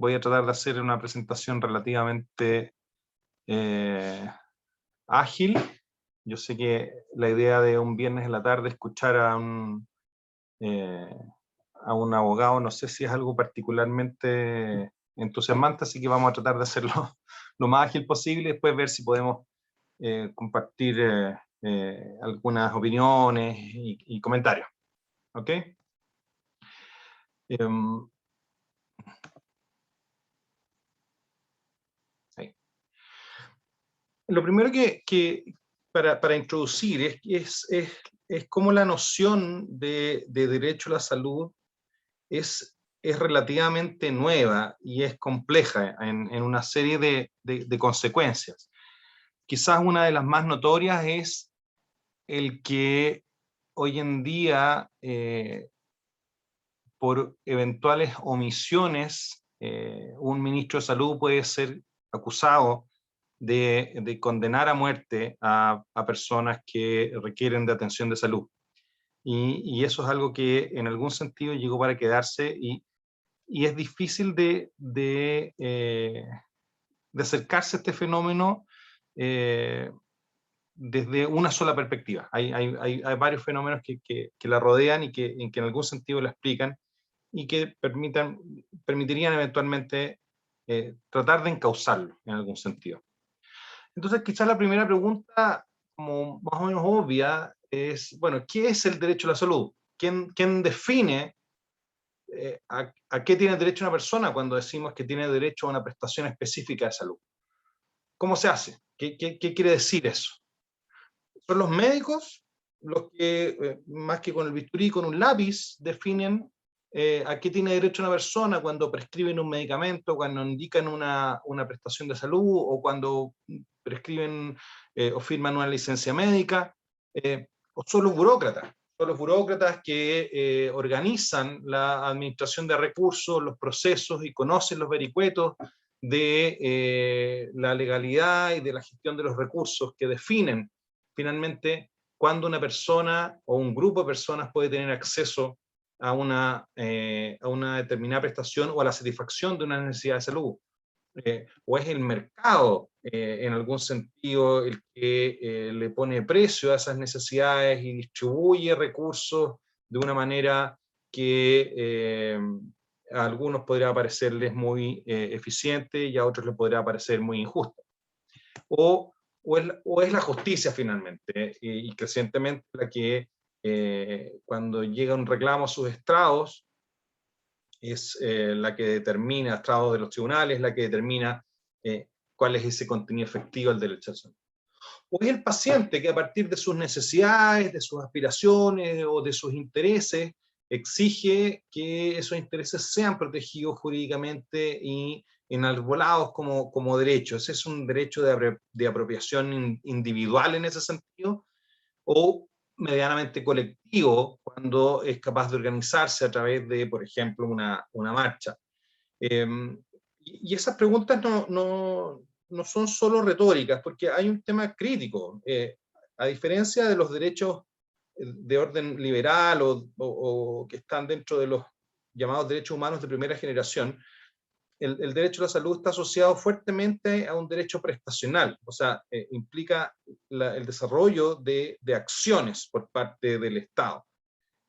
voy a tratar de hacer una presentación relativamente ágil. Yo sé que la idea de un viernes en la tarde escuchar a un abogado, no sé si es algo particularmente entusiasmante, así que vamos a tratar de hacerlo lo más ágil posible y después ver si podemos compartir algunas opiniones y comentarios. ¿Ok? Sí. Lo primero para introducir es cómo la noción de derecho a la salud es relativamente nueva y es compleja en una serie de consecuencias. Quizás una de las más notorias es el que hoy en día, por eventuales omisiones, un ministro de salud puede ser acusado de condenar a muerte a personas que requieren de atención de salud. Y eso es algo que en algún sentido llegó para quedarse y es difícil de acercarse a este fenómeno desde una sola perspectiva. Hay varios fenómenos que la rodean y que en algún sentido la explican y que permitirían eventualmente tratar de encauzarlo en algún sentido. Entonces, quizás la primera pregunta, como más o menos obvia, es, bueno, ¿qué es el derecho a la salud? ¿Quién define a qué tiene derecho una persona cuando decimos que tiene derecho a una prestación específica de salud? ¿Cómo se hace? ¿Qué quiere decir eso? ¿Son los médicos los que, más que con el bisturí, con un lápiz, definen a qué tiene derecho una persona cuando prescriben un medicamento, cuando indican una prestación de salud o cuando prescriben o firman una licencia médica? ¿O son los burócratas? Son los burócratas que organizan la administración de recursos, los procesos y conocen los vericuetos de la legalidad y de la gestión de los recursos que definen finalmente cuándo una persona o un grupo de personas puede tener acceso a una determinada prestación o a la satisfacción de una necesidad de salud. O es el mercado, en algún sentido, el que le pone precio a esas necesidades y distribuye recursos de una manera que a algunos podría parecerles muy eficiente y a otros les podría parecer muy injusto. O es la justicia finalmente, y crecientemente la que cuando llega un reclamo a sus estrados, es la que determina, estrados de los tribunales, la que determina cuál es ese contenido efectivo del derecho a la salud. O es el paciente que a partir de sus necesidades, de sus aspiraciones o de sus intereses, exige que esos intereses sean protegidos jurídicamente y enarbolados como derechos. Ese es un derecho de apropiación individual en ese sentido, o medianamente colectivo cuando es capaz de organizarse a través de, por ejemplo, una marcha. Y esas preguntas no son solo retóricas, porque hay un tema crítico. A diferencia de los derechos de orden liberal o que están dentro de los llamados derechos humanos de primera generación, el derecho a la salud está asociado fuertemente a un derecho prestacional, o sea, implica el desarrollo de acciones por parte del Estado.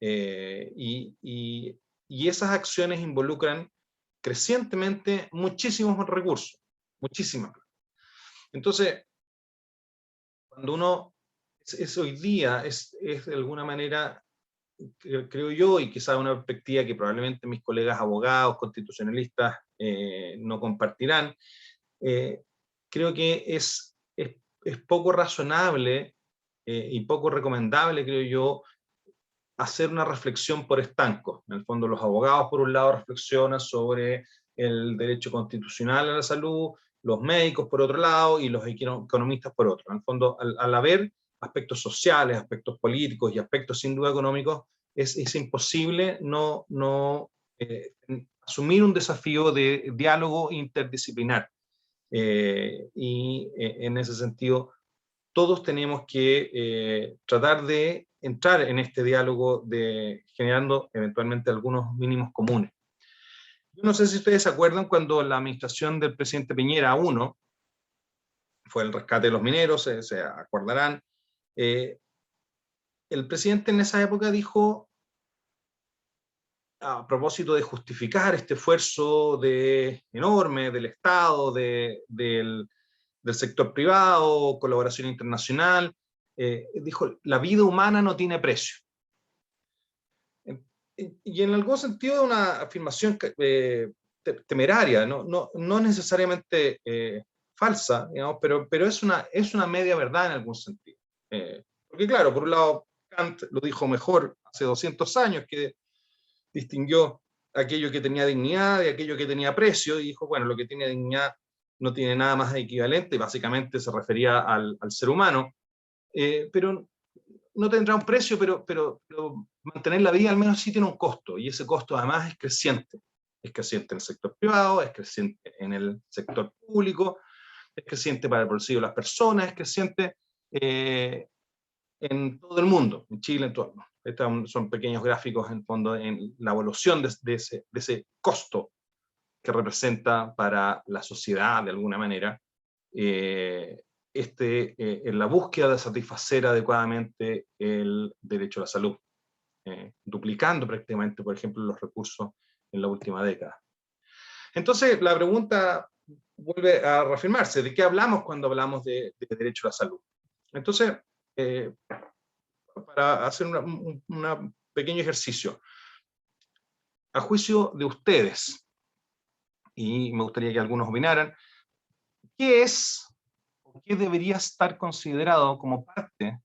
Y esas acciones involucran crecientemente muchísimos recursos, muchísimas. Entonces, cuando uno hoy día es de alguna manera, creo yo, y quizá una perspectiva que probablemente mis colegas abogados, constitucionalistas no compartirán, creo que es poco razonable y poco recomendable, creo yo, hacer una reflexión por estancos. En el fondo, los abogados, por un lado, reflexionan sobre el derecho constitucional a la salud, los médicos, por otro lado, y los economistas, por otro. En el fondo, al haber aspectos sociales, aspectos políticos y aspectos sin duda económicos, es imposible no asumir un desafío de diálogo interdisciplinar. En ese sentido, todos tenemos que tratar de entrar en este diálogo generando eventualmente algunos mínimos comunes. Yo no sé si ustedes se acuerdan cuando la administración del presidente Piñera 1 fue el rescate de los mineros, se acordarán. El presidente en esa época dijo, a propósito de justificar este esfuerzo enorme del Estado, del sector privado, colaboración internacional, dijo, la vida humana no tiene precio. Y en algún sentido una afirmación temeraria, no necesariamente falsa, digamos, pero es una media verdad en algún sentido. Porque claro, por un lado, Kant lo dijo mejor hace 200 años, que distinguió aquello que tenía dignidad de aquello que tenía precio, y dijo, bueno, lo que tiene dignidad no tiene nada más equivalente, y básicamente se refería al ser humano, pero no tendrá un precio, pero mantener la vida al menos sí tiene un costo, y ese costo además es creciente. Es creciente en el sector privado, es creciente en el sector público, es creciente para el bolsillo de las personas, es creciente en todo el mundo, en Chile, en todo el mundo. Estos son pequeños gráficos en fondo en la evolución de ese costo que representa para la sociedad de alguna manera en la búsqueda de satisfacer adecuadamente el derecho a la salud, duplicando prácticamente, por ejemplo, los recursos en la última década. Entonces, la pregunta vuelve a reafirmarse, ¿de qué hablamos cuando hablamos de derecho a la salud? Entonces, para hacer un pequeño ejercicio, a juicio de ustedes, y me gustaría que algunos opinaran, ¿qué es o qué debería estar considerado como parte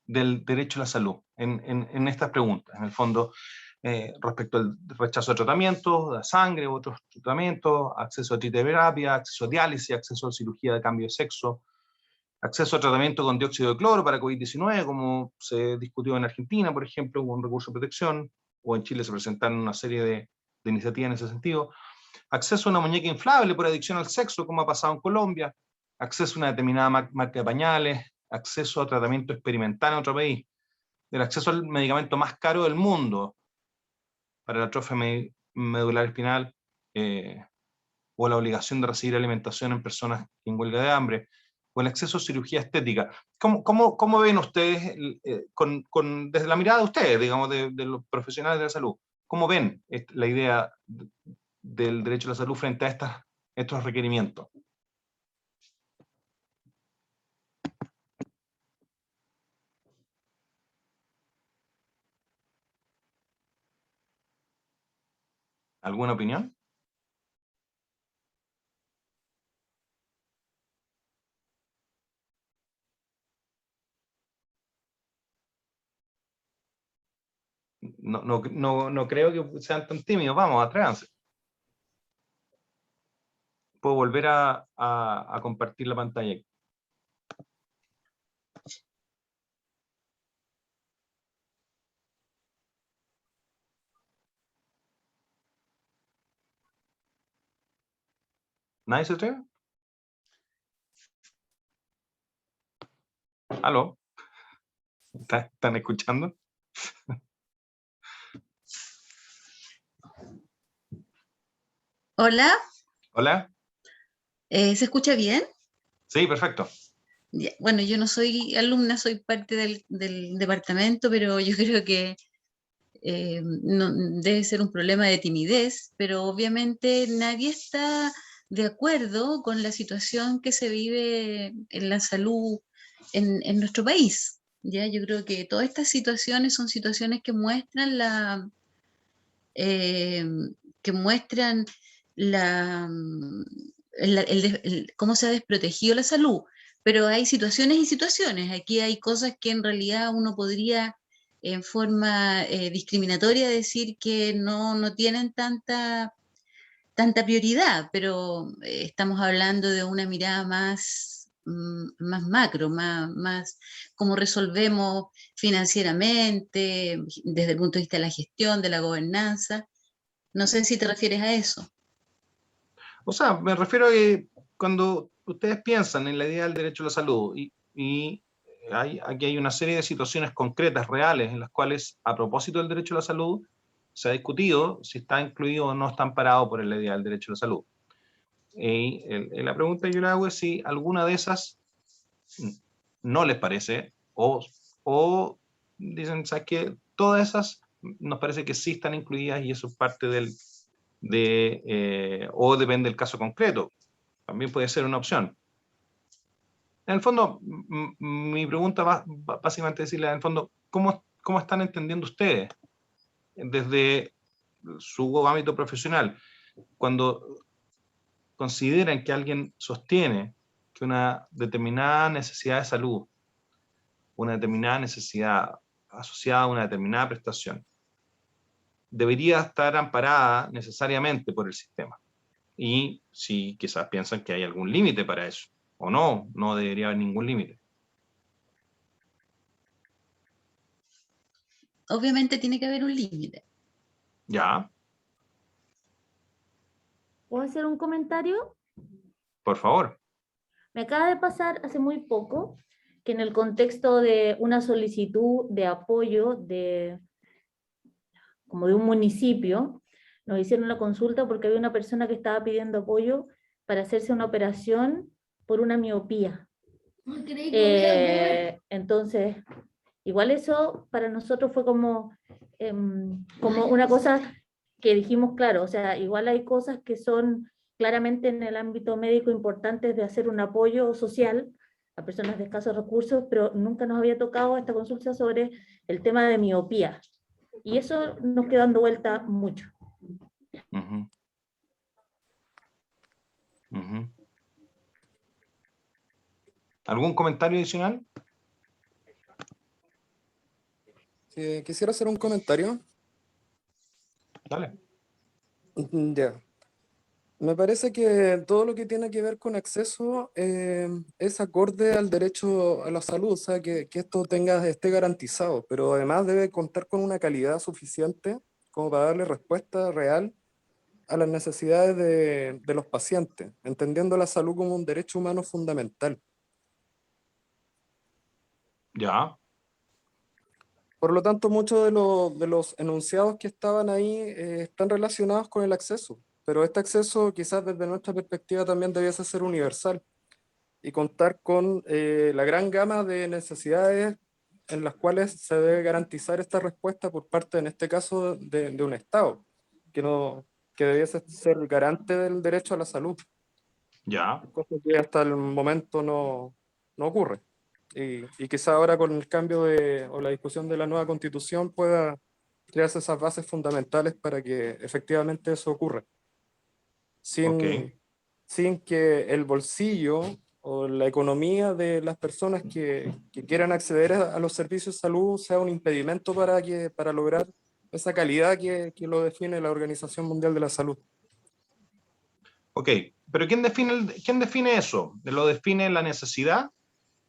del derecho a la salud en estas preguntas? En el fondo, respecto al rechazo de tratamientos, de sangre, otros tratamientos, acceso a triterapia, acceso a diálisis, acceso a cirugía de cambio de sexo, acceso a tratamiento con dióxido de cloro para COVID-19, como se discutió en Argentina, por ejemplo, hubo un recurso de protección, o en Chile se presentaron una serie de iniciativas en ese sentido. Acceso a una muñeca inflable por adicción al sexo, como ha pasado en Colombia. Acceso a una determinada marca de pañales. Acceso a tratamiento experimental en otro país. El acceso al medicamento más caro del mundo para la atrofia medular espinal, o la obligación de recibir alimentación en personas en huelga de hambre, o el acceso a cirugía estética. ¿Cómo ven ustedes, desde la mirada de ustedes, digamos, de los profesionales de la salud, cómo ven la idea del derecho a la salud frente a estos requerimientos? ¿Alguna opinión? No creo que sean tan tímidos. Vamos, atrévanse. Puedo volver a compartir la pantalla. ¿Nadie se atreve? ¿Aló? ¿Están escuchando? Hola, ¿Hola? ¿se escucha bien? Sí, perfecto. Ya, bueno, yo no soy alumna, soy parte del departamento, pero yo creo que debe ser un problema de timidez, pero obviamente nadie está de acuerdo con la situación que se vive en la salud en nuestro país. Ya, yo creo que todas estas situaciones son situaciones que muestran eh, que muestran la, cómo se ha desprotegido la salud. Pero hay situaciones y situaciones. Aquí hay cosas que en realidad uno podría en forma discriminatoria decir que no tienen tanta prioridad, pero estamos hablando de una mirada más macro, más cómo resolvemos financieramente, desde el punto de vista de la gestión, de la gobernanza. No sé si te refieres a eso. O sea, me refiero a que cuando ustedes piensan en la idea del derecho a la salud y aquí hay una serie de situaciones concretas, reales, en las cuales, a propósito del derecho a la salud, se ha discutido si está incluido o no está amparado por la idea del derecho a la salud. Y la pregunta que yo le hago es si alguna de esas no les parece, o dicen, ¿sabes qué? Todas esas nos parece que sí están incluidas y eso es parte o depende del caso concreto. También puede ser una opción. En el fondo, mi pregunta va básicamente decirle, en el fondo, ¿cómo están entendiendo ustedes desde su ámbito profesional cuando consideran que alguien sostiene que una determinada necesidad de salud, una determinada necesidad asociada a una determinada prestación, debería estar amparada necesariamente por el sistema? Y si quizás piensan que hay algún límite para eso, o no debería haber ningún límite. Obviamente tiene que haber un límite. Ya, ¿Puedo hacer un comentario? por favor. Me acaba de pasar hace muy poco que en el contexto de una solicitud de apoyo como de un municipio, nos hicieron la consulta porque había una persona que estaba pidiendo apoyo para hacerse una operación por una miopía. Entonces, igual eso para nosotros fue como una cosa que dijimos, claro, o sea, igual hay cosas que son claramente en el ámbito médico importantes de hacer un apoyo social a personas de escasos recursos, pero nunca nos había tocado esta consulta sobre el tema de miopía. Y eso nos quedó dando vuelta mucho. Uh-huh. Uh-huh. ¿Algún comentario adicional? Quisiera hacer un comentario. Dale. Ya. Me parece que todo lo que tiene que ver con acceso es acorde al derecho a la salud, o sea, que esto esté garantizado, pero además debe contar con una calidad suficiente como para darle respuesta real a las necesidades de los pacientes, entendiendo la salud como un derecho humano fundamental. Ya. Por lo tanto, muchos de los enunciados que estaban ahí están relacionados con el acceso, pero este acceso quizás desde nuestra perspectiva también debiese ser universal y contar con la gran gama de necesidades en las cuales se debe garantizar esta respuesta por parte, en este caso, de un Estado, que debiese ser garante del derecho a la salud, Ya. cosa que hasta el momento no ocurre. Y quizá ahora con el cambio o la discusión de la nueva constitución pueda crearse esas bases fundamentales para que efectivamente eso ocurra. Ok. Sin que el bolsillo o la economía de las personas que quieran acceder a los servicios de salud sea un impedimento para lograr esa calidad que lo define la Organización Mundial de la Salud. Ok. Pero ¿quién define eso? ¿Lo define la necesidad?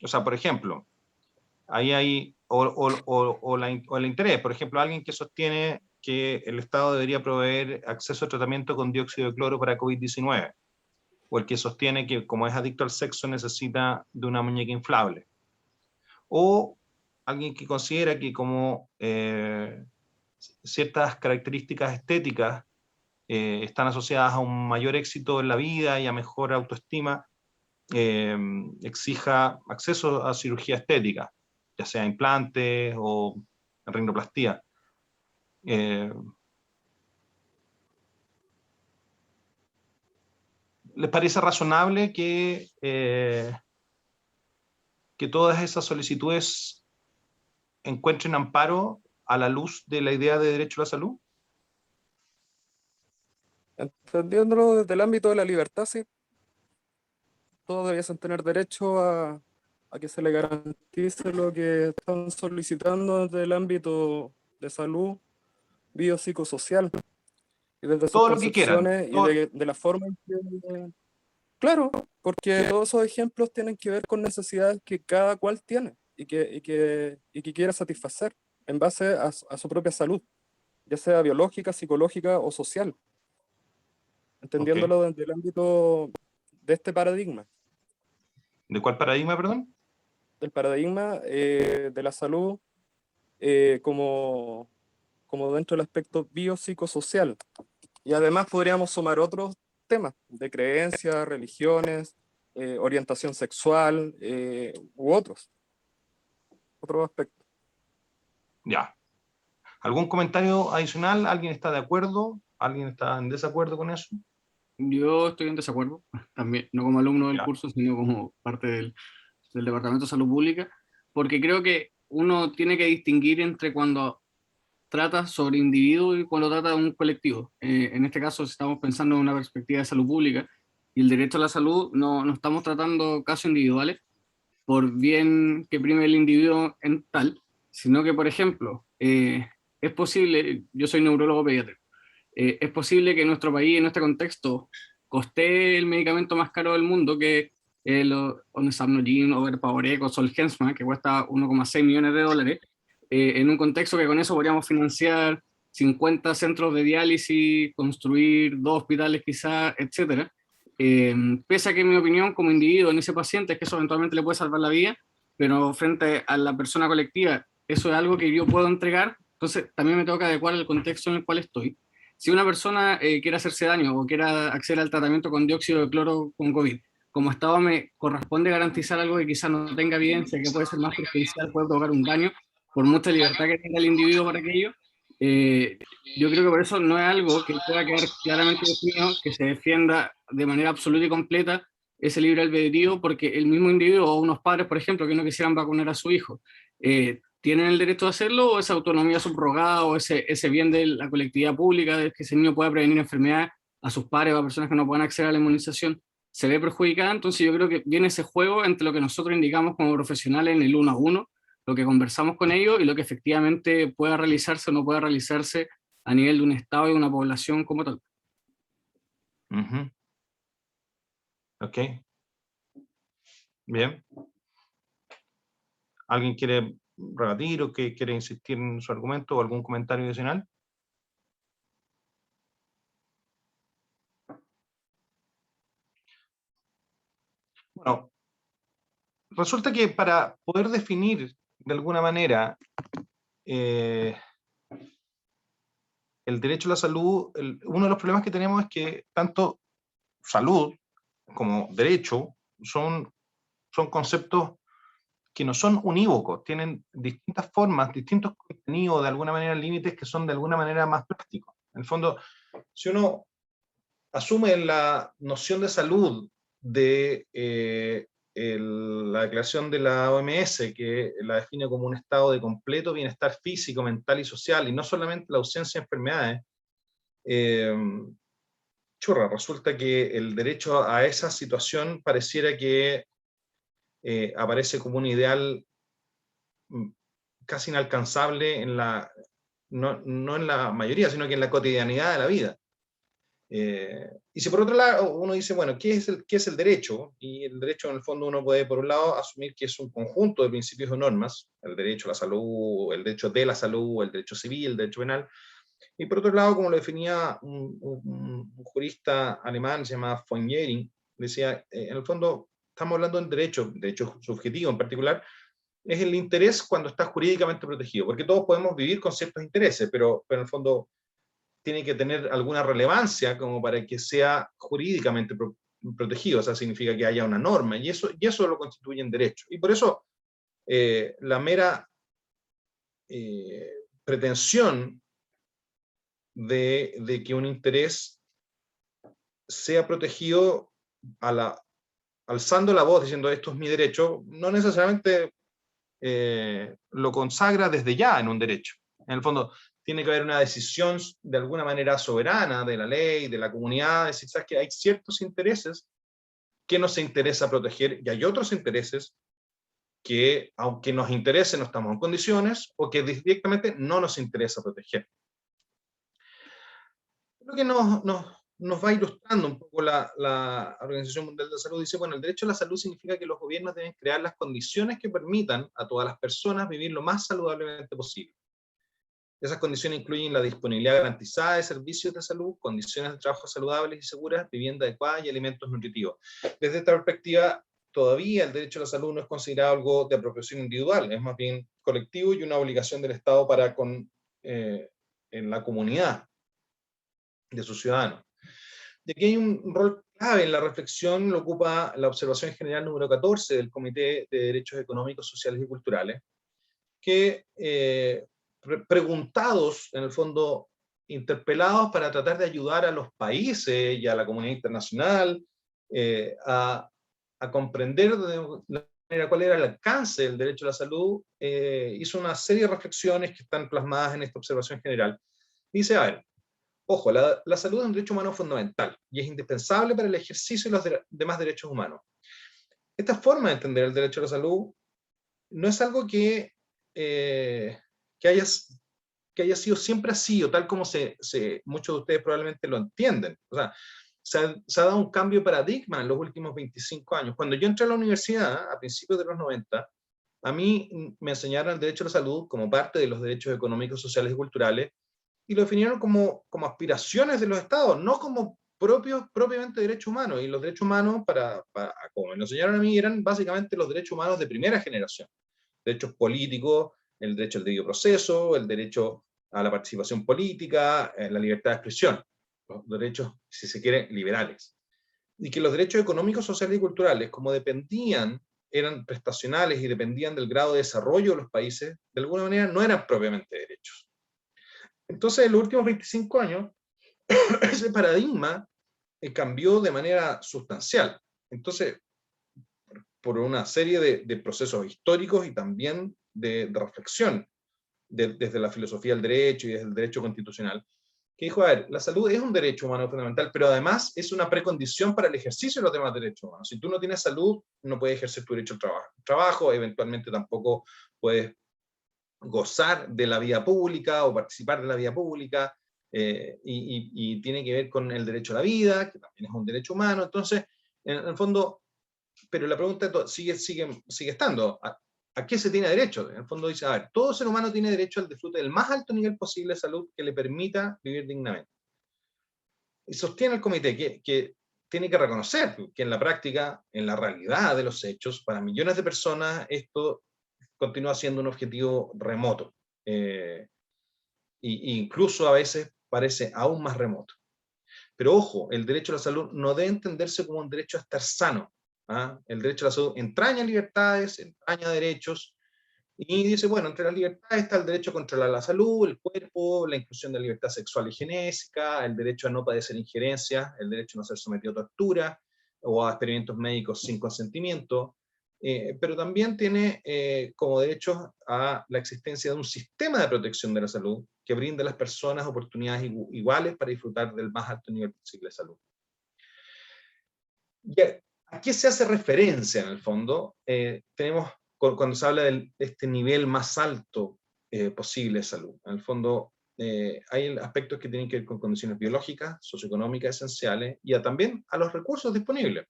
O sea, por ejemplo, ahí hay, o el interés. Por ejemplo, alguien que sostiene que el Estado debería proveer acceso a tratamiento con dióxido de cloro para COVID-19, o el que sostiene que como es adicto al sexo necesita de una muñeca inflable, o alguien que considera que como ciertas características estéticas están asociadas a un mayor éxito en la vida y a mejor autoestima, exija acceso a cirugía estética, ya sea implantes o rinoplastia. ¿Les parece razonable que todas esas solicitudes encuentren amparo a la luz de la idea de derecho a la salud? Entendiéndolo desde el ámbito de la libertad, sí. Todos debiesen tener derecho a que se le garantice lo que están solicitando desde el ámbito de salud biopsicosocial y desde sus Todo lo que quieran. concepciones y de la forma en que... Claro, porque todos esos ejemplos tienen que ver con necesidades que cada cual tiene y que quiere satisfacer en base a su propia salud, ya sea biológica, psicológica o social, entendiéndolo desde el ámbito de este paradigma. ¿De cuál paradigma, perdón? Del paradigma de la salud como como dentro del aspecto biopsicosocial. Y además podríamos sumar otros temas de creencias, religiones, orientación sexual u otros aspectos. Ya. ¿Algún comentario adicional? ¿Alguien está de acuerdo? ¿Alguien está en desacuerdo con eso? Yo estoy en desacuerdo, también, no como alumno del Ya. curso, sino como parte del Departamento de Salud Pública, porque creo que uno tiene que distinguir entre cuando trata sobre individuo y cuando trata de un colectivo. En este caso, si estamos pensando en una perspectiva de salud pública y el derecho a la salud, no estamos tratando casos individuales por bien que prime el individuo en tal, sino que, por ejemplo, es posible, yo soy neurólogo pediatra, es posible que en nuestro país, en este contexto, coste el medicamento más caro del mundo, que el Onesarnogin, Overpowerex o Zolgensma, que cuesta 1,6 millones de dólares, en un contexto que con eso podríamos financiar 50 centros de diálisis, construir 2 hospitales quizás, etcétera. Pese a que en mi opinión como individuo en ese paciente es que eso eventualmente le puede salvar la vida, pero frente a la persona colectiva eso es algo que yo puedo entregar, entonces también me tengo que adecuar al contexto en el cual estoy. Si una persona quiere hacerse daño o quiera acceder al tratamiento con dióxido de cloro con COVID, como Estado me corresponde garantizar algo que quizás no tenga evidencia, que puede ser más perjudicial, puede provocar un daño, por mucha libertad que tenga el individuo para aquello, yo creo que por eso no es algo que pueda quedar claramente definido, que se defienda de manera absoluta y completa ese libre albedrío, porque el mismo individuo o unos padres, por ejemplo, que no quisieran vacunar a su hijo, ¿tienen el derecho de hacerlo o esa autonomía subrogada o ese bien de la colectividad pública, de que ese niño pueda prevenir enfermedades a sus padres o a personas que no puedan acceder a la inmunización, se ve perjudicada? Entonces yo creo que viene ese juego entre lo que nosotros indicamos como profesionales en el 1 a 1, lo que conversamos con ellos y lo que efectivamente pueda realizarse o no pueda realizarse a nivel de un Estado y de una población como tal. Uh-huh. Ok. Bien. ¿Alguien quiere rebatir o que quiere insistir en su argumento o algún comentario adicional? Bueno, resulta que para poder definir de alguna manera el derecho a la salud, uno de los problemas que tenemos es que tanto salud como derecho son conceptos que no son unívocos, tienen distintas formas, distintos contenidos, de alguna manera límites que son de alguna manera más prácticos. En el fondo, si uno asume la noción de salud de la declaración de la OMS, que la define como un estado de completo bienestar físico, mental y social, y no solamente la ausencia de enfermedades, resulta que el derecho a esa situación pareciera que aparece como un ideal casi inalcanzable no en la mayoría, sino que en la cotidianidad de la vida. Y si por otro lado uno dice, bueno, ¿qué es el derecho? Y el derecho en el fondo uno puede por un lado asumir que es un conjunto de principios o normas, el derecho a la salud, el derecho de la salud, el derecho civil, el derecho penal, y por otro lado, como lo definía un jurista alemán, se llama von Jhering, decía, en el fondo estamos hablando de derecho subjetivo en particular, es el interés cuando está jurídicamente protegido, porque todos podemos vivir con ciertos intereses, pero en el fondo tiene que tener alguna relevancia como para que sea jurídicamente protegido, o sea, significa que haya una norma, y eso lo constituye en derecho. Y por eso la mera pretensión de que un interés sea protegido alzando la voz, diciendo esto es mi derecho, no necesariamente lo consagra desde ya en un derecho. En el fondo, tiene que haber una decisión de alguna manera soberana de la ley, de la comunidad, decir, ¿sabes qué? Hay ciertos intereses que nos interesa proteger y hay otros intereses que, aunque nos interese, no estamos en condiciones o que directamente no nos interesa proteger. Lo que nos va ilustrando un poco la Organización Mundial de la Salud, dice, bueno, el derecho a la salud significa que los gobiernos deben crear las condiciones que permitan a todas las personas vivir lo más saludablemente posible. Esas condiciones incluyen la disponibilidad garantizada de servicios de salud, condiciones de trabajo saludables y seguras, vivienda adecuada y alimentos nutritivos. Desde esta perspectiva, todavía el derecho a la salud no es considerado algo de apropiación individual, es más bien colectivo y una obligación del Estado para con en la comunidad de sus ciudadanos. Y aquí hay un rol clave en la reflexión, lo ocupa la observación general número 14 del Comité de Derechos Económicos, Sociales y Culturales, que preguntados, en el fondo, interpelados para tratar de ayudar a los países y a la comunidad internacional a comprender de la manera cuál era el alcance del derecho a la salud, hizo una serie de reflexiones que están plasmadas en esta observación general. Dice, a ver, ojo, la salud es un derecho humano fundamental y es indispensable para el ejercicio de los demás derechos humanos. Esta forma de entender el derecho a la salud no es algo que haya sido siempre así, o tal como muchos de ustedes probablemente lo entienden. O sea, se ha dado un cambio de paradigma en los últimos 25 años. Cuando yo entré a la universidad, a principios de los 90, a mí me enseñaron el derecho a la salud como parte de los derechos económicos, sociales y culturales, y lo definieron como aspiraciones de los estados, no como propiamente derechos humanos. Y los derechos humanos, como me lo enseñaron a mí, eran básicamente los derechos humanos de primera generación. Derechos políticos, el derecho al debido proceso, el derecho a la participación política, la libertad de expresión, los derechos, si se quiere, liberales. Y que los derechos económicos, sociales y culturales, como eran prestacionales y dependían del grado de desarrollo de los países, de alguna manera no eran propiamente derechos. Entonces, en los últimos 25 años, ese paradigma cambió de manera sustancial. Entonces, por una serie de procesos históricos y también de reflexión desde la filosofía del derecho y desde el derecho constitucional, que dijo, a ver, la salud es un derecho humano fundamental, pero además es una precondición para el ejercicio de los demás derechos humanos. Si tú no tienes salud, no puedes ejercer tu derecho al trabajo, eventualmente tampoco puedes gozar de la vida pública o participar de la vida pública, y tiene que ver con el derecho a la vida, que también es un derecho humano. Entonces, en el fondo, pero la pregunta sigue estando, ¿a qué se tiene derecho? En el fondo dice, a ver, todo ser humano tiene derecho al disfrute del más alto nivel posible de salud que le permita vivir dignamente. Y sostiene el comité que tiene que reconocer que en la práctica, en la realidad de los hechos, para millones de personas esto continúa siendo un objetivo remoto, e incluso a veces parece aún más remoto. Pero ojo, el derecho a la salud no debe entenderse como un derecho a estar sano. El derecho a la salud entraña libertades, entraña derechos, y dice, bueno, entre las libertades está el derecho a controlar la salud, el cuerpo, la inclusión de la libertad sexual y genésica, el derecho a no padecer injerencias, el derecho a no ser sometido a tortura o a experimentos médicos sin consentimiento, pero también tiene como derecho a la existencia de un sistema de protección de la salud que brinde a las personas oportunidades iguales para disfrutar del más alto nivel posible de salud. ¿A qué se hace referencia en el fondo? Tenemos, cuando se habla de este nivel más alto posible de salud, en el fondo hay aspectos que tienen que ver con condiciones biológicas, socioeconómicas esenciales, y también a los recursos disponibles.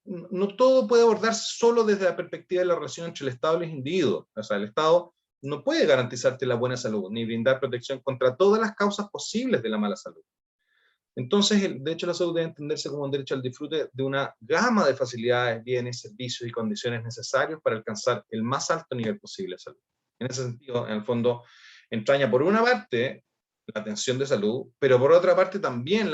No todo puede abordarse solo desde la perspectiva de la relación entre el Estado y los individuos. O sea, el Estado no puede garantizarte la buena salud, ni brindar protección contra todas las causas posibles de la mala salud. Entonces, el derecho a la salud debe entenderse como un derecho al disfrute de una gama de facilidades, bienes, servicios y condiciones necesarios para alcanzar el más alto nivel posible de salud. En ese sentido, en el fondo, entraña por una parte la atención de salud, pero por otra parte también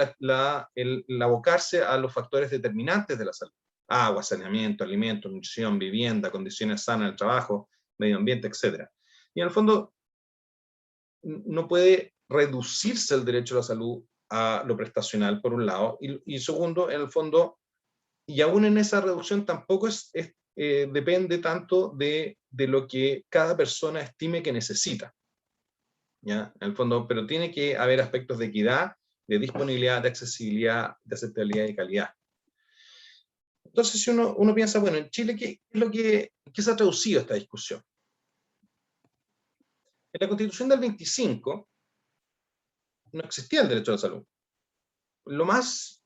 el abocarse a los factores determinantes de la salud. Agua, saneamiento, alimentos, nutrición, vivienda, condiciones sanas del trabajo, medio ambiente, etc. Y en el fondo, no puede reducirse el derecho a la salud a lo prestacional, por un lado, y segundo, en el fondo, y aún en esa reducción tampoco depende tanto de lo que cada persona estime que necesita, ¿ya? En el fondo, pero tiene que haber aspectos de equidad, de disponibilidad, de accesibilidad, de aceptabilidad y calidad. Entonces, si uno piensa, bueno, en Chile, ¿qué se ha traducido esta discusión? En la Constitución del 25 no existía el derecho a la salud. Lo más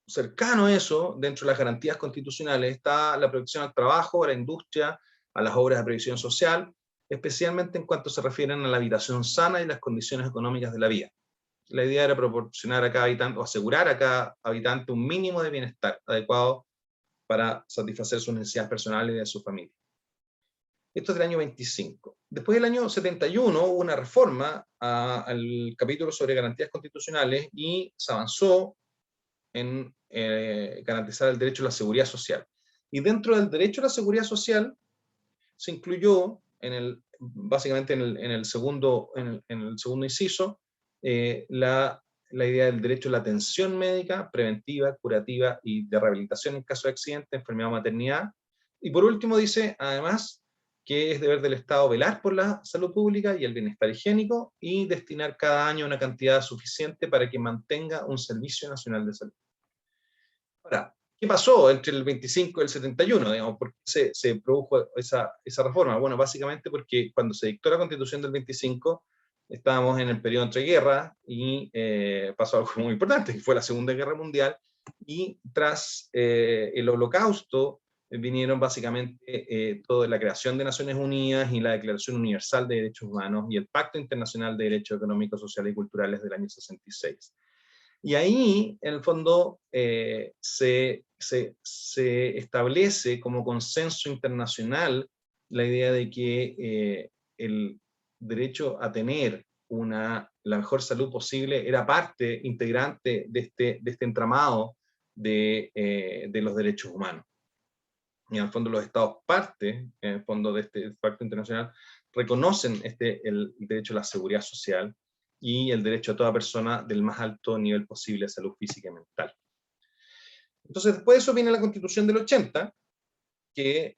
cercano a eso, dentro de las garantías constitucionales, está la protección al trabajo, a la industria, a las obras de previsión social, especialmente en cuanto se refieren a la habitación sana y las condiciones económicas de la vida. La idea era proporcionar a cada habitante, o asegurar a cada habitante un mínimo de bienestar adecuado para satisfacer sus necesidades personales y de su familia. Esto es del año 25. Después del año 71 hubo una reforma al capítulo sobre garantías constitucionales y se avanzó en garantizar el derecho a la seguridad social. Y dentro del derecho a la seguridad social se incluyó básicamente en el segundo inciso la idea del derecho a la atención médica, preventiva, curativa y de rehabilitación en caso de accidente, enfermedad o maternidad. Y por último dice, además, que es deber del Estado velar por la salud pública y el bienestar higiénico y destinar cada año una cantidad suficiente para que mantenga un servicio nacional de salud. Ahora, ¿qué pasó entre el 25 y el 71? Digamos, ¿por qué se produjo esa reforma? Bueno, básicamente porque cuando se dictó la Constitución del 25, estábamos en el periodo entre guerras y pasó algo muy importante, que fue la Segunda Guerra Mundial, y tras el Holocausto vinieron básicamente toda la creación de Naciones Unidas y la Declaración Universal de Derechos Humanos y el Pacto Internacional de Derechos Económicos, Sociales y Culturales del año 66. Y ahí, en el fondo, se establece como consenso internacional la idea de que el derecho a tener la mejor salud posible era parte integrante de este entramado de los derechos humanos. Y en el fondo los estados parte, en el fondo de este pacto internacional, reconocen el derecho a la seguridad social y el derecho a toda persona del más alto nivel posible de salud física y mental. Entonces, después de eso viene la Constitución del 80, que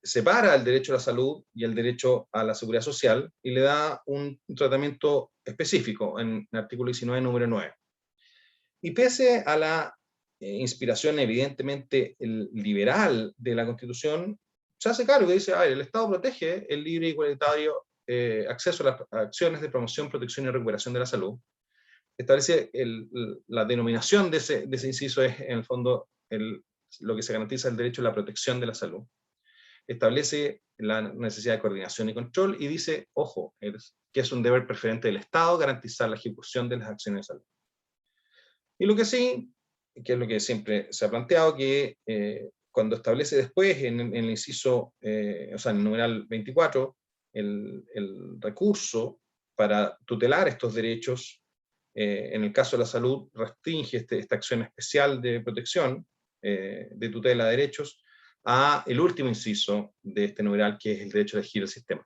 separa el derecho a la salud y el derecho a la seguridad social y le da un tratamiento específico en el artículo 19, número 9. Y pese a la inspiración evidentemente liberal de la Constitución, se hace cargo y dice, el Estado protege el libre y igualitario acceso a las acciones de promoción, protección y recuperación de la salud. Establece la denominación de ese inciso es, en el fondo, lo que se garantiza el derecho a la protección de la salud. Establece la necesidad de coordinación y control y dice, ojo, que es un deber preferente del Estado garantizar la ejecución de las acciones de salud. Y lo que sí, que es lo que siempre se ha planteado, que cuando establece después en el inciso, o sea, en el numeral 24, el recurso para tutelar estos derechos, en el caso de la salud, restringe esta acción especial de protección, de tutela de derechos, a el último inciso de este numeral, que es el derecho a elegir el sistema.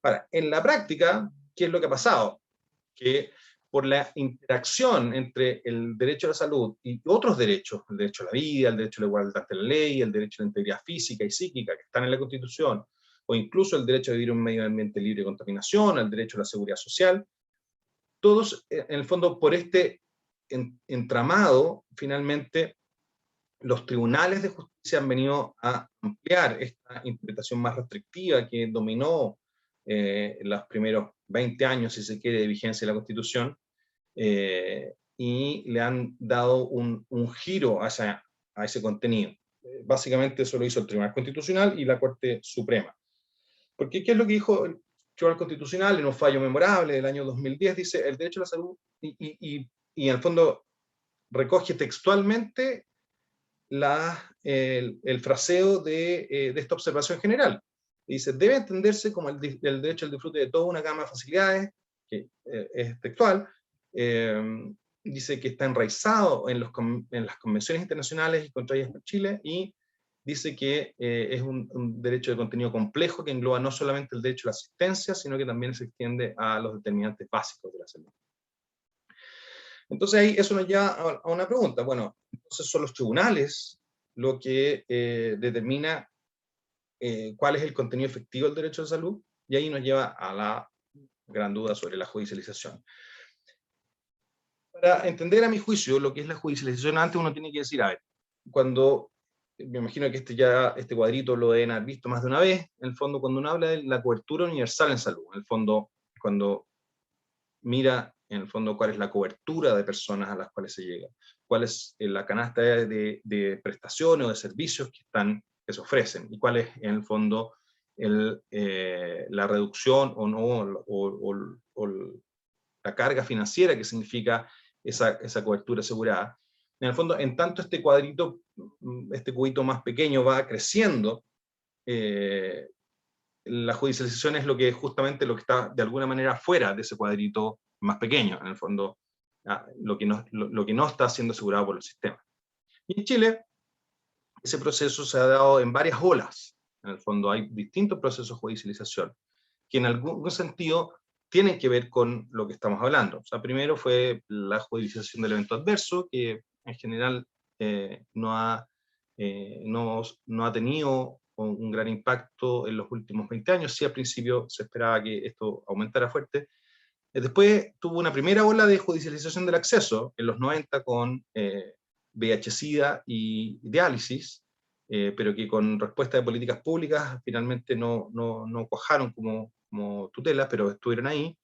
Ahora, en la práctica, ¿qué es lo que ha pasado? Que por la interacción entre el derecho a la salud y otros derechos, el derecho a la vida, el derecho a la igualdad ante la ley, el derecho a la integridad física y psíquica que están en la Constitución, o incluso el derecho a vivir en un medio ambiente libre de contaminación, el derecho a la seguridad social, todos, en el fondo, por este entramado, finalmente, los tribunales de justicia han venido a ampliar esta interpretación más restrictiva que dominó los primeros 20 años, si se quiere, de vigencia de la Constitución, y le han dado un giro a ese contenido. Básicamente eso lo hizo el Tribunal Constitucional y la Corte Suprema. Porque ¿qué es lo que dijo el Tribunal Constitucional en un fallo memorable del año 2010? Dice, el derecho a la salud, y en el fondo recoge textualmente el fraseo de esta observación general. Dice, debe entenderse como el derecho al disfrute de toda una gama de facilidades, que es textual, dice que está enraizado en las convenciones internacionales y contraídas por Chile, y dice que es un derecho de contenido complejo que engloba no solamente el derecho a la asistencia, sino que también se extiende a los determinantes básicos de la salud. Entonces ahí eso nos lleva a una pregunta. Bueno, entonces son los tribunales lo que determina cuál es el contenido efectivo del derecho a la salud, y ahí nos lleva a la gran duda sobre la judicialización. Para entender, a mi juicio, lo que es la judicialización, antes uno tiene que decir, a ver, cuando, me imagino que este cuadrito lo deben haber visto más de una vez, en el fondo cuando uno habla de la cobertura universal en salud, en el fondo cuando mira en el fondo cuál es la cobertura de personas a las cuales se llega, cuál es la canasta de prestaciones o de servicios que se ofrecen, y cuál es en el fondo la reducción o no, o la carga financiera que significa esa cobertura asegurada. En el fondo, en tanto este cuadrito, este cubito más pequeño va creciendo, la judicialización es justamente lo que está de alguna manera fuera de ese cuadrito más pequeño, en el fondo, lo que no está siendo asegurado por los sistemas. Y en Chile, ese proceso se ha dado en varias olas. En el fondo hay distintos procesos de judicialización que en algún sentido tienen que ver con lo que estamos hablando. O sea, primero fue la judicialización del evento adverso, que en general no ha tenido un gran impacto en los últimos 20 años. Sí, al principio se esperaba que esto aumentara fuerte. Después tuvo una primera ola de judicialización del acceso en los 90 con VIH-Sida y diálisis, pero que con respuesta de políticas públicas finalmente no cuajaron como tutelas, pero estuvieron ahí.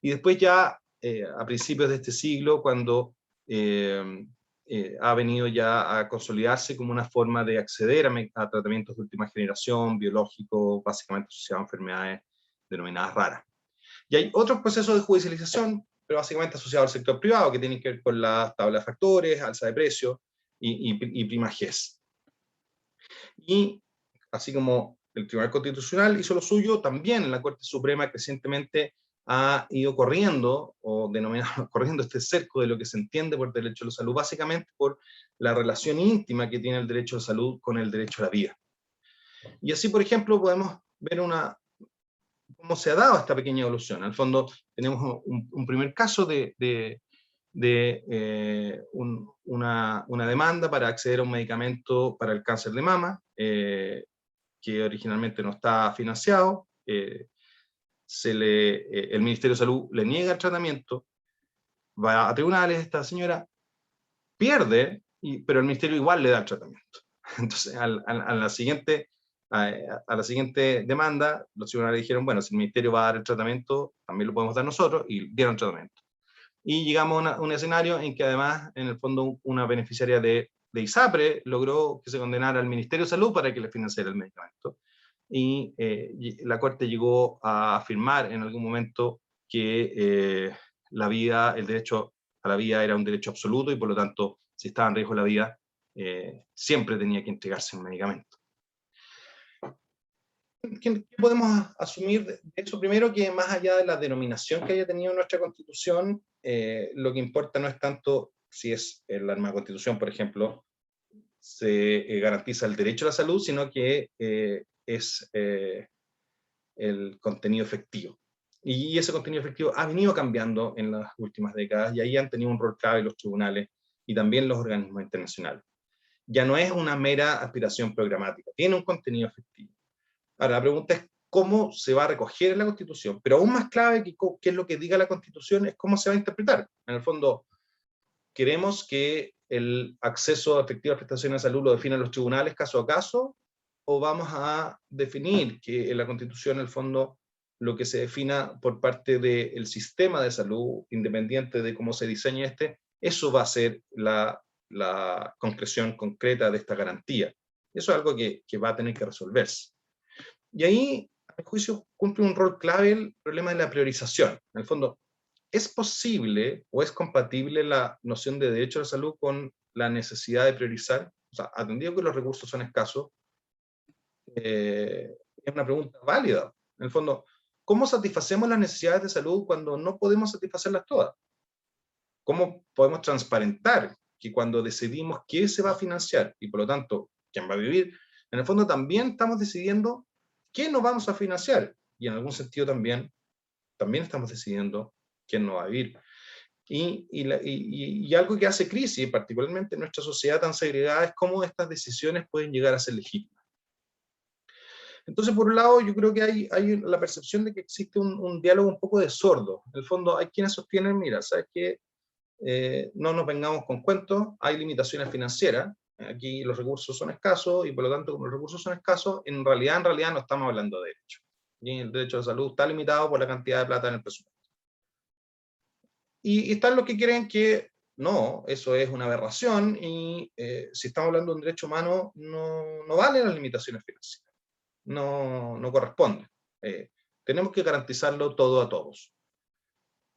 Y después ya a principios de este siglo, cuando ha venido ya a consolidarse como una forma de acceder a tratamientos de última generación, biológicos, básicamente asociados a enfermedades denominadas raras. Y hay otros procesos de judicialización, pero básicamente asociados al sector privado, que tienen que ver con la tabla de factores, alza de precios y prima GES. Y así como el Tribunal Constitucional hizo lo suyo, también la Corte Suprema recientemente ha ido corriendo, o denominado corriendo este cerco de lo que se entiende por derecho a la salud, básicamente por la relación íntima que tiene el derecho a la salud con el derecho a la vida. Y así, por ejemplo, podemos ver cómo se ha dado esta pequeña evolución. Al fondo, tenemos un primer caso de una demanda para acceder a un medicamento para el cáncer de mama, que originalmente no está financiado. El Ministerio de Salud le niega el tratamiento, va a tribunales, esta señora pierde, pero el Ministerio igual le da el tratamiento. Entonces, a la siguiente demanda, los tribunales dijeron, bueno, si el Ministerio va a dar el tratamiento, también lo podemos dar nosotros, y dieron tratamiento. Y llegamos a un escenario en que además, en el fondo, una beneficiaria de ISAPRE logró que se condenara al Ministerio de Salud para que le financiara el medicamento. Y la Corte llegó a afirmar en algún momento que el derecho a la vida era un derecho absoluto y por lo tanto, si estaba en riesgo la vida, siempre tenía que entregarse un medicamento. ¿Qué podemos asumir de eso? Primero, que más allá de la denominación que haya tenido nuestra Constitución, lo que importa no es tanto si es en la nueva Constitución, por ejemplo, se garantiza el derecho a la salud, sino que es el contenido efectivo. Y ese contenido efectivo ha venido cambiando en las últimas décadas, y ahí han tenido un rol clave los tribunales y también los organismos internacionales. Ya no es una mera aspiración programática, tiene un contenido efectivo. Ahora, la pregunta es cómo se va a recoger en la Constitución, pero aún más clave que qué es lo que diga la Constitución es cómo se va a interpretar. En el fondo, ¿queremos que el acceso efectivo a prestaciones de salud lo definan los tribunales caso a caso? ¿O vamos a definir que en la Constitución, en el fondo, lo que se defina por parte del sistema de salud, independiente de cómo se diseñe eso va a ser la concreción concreta de esta garantía? Eso es algo que va a tener que resolverse. Y ahí, a mi juicio, cumple un rol clave el problema de la priorización. En el fondo, ¿es posible o es compatible la noción de derecho a la salud con la necesidad de priorizar? O sea, atendido que los recursos son escasos, es una pregunta válida. En el fondo, ¿cómo satisfacemos las necesidades de salud cuando no podemos satisfacerlas todas? ¿Cómo podemos transparentar que cuando decidimos qué se va a financiar y por lo tanto quién va a vivir, en el fondo también estamos decidiendo qué nos vamos a financiar? Y en algún sentido también estamos decidiendo quién no va a vivir. Y algo que hace crisis, particularmente en nuestra sociedad tan segregada, es cómo estas decisiones pueden llegar a ser legítimas. Entonces, por un lado, yo creo que hay la percepción de que existe un diálogo un poco de sordo. En el fondo, hay quienes sostienen, mira, ¿sabes qué? No nos vengamos con cuentos, hay limitaciones financieras, aquí los recursos son escasos, y por lo tanto, como los recursos son escasos, en realidad no estamos hablando de derecho. Y el derecho a la salud está limitado por la cantidad de plata en el presupuesto. Y están los que creen que no, eso es una aberración, y si estamos hablando de un derecho humano, no valen las limitaciones financieras. No corresponde. Tenemos que garantizarlo todo a todos.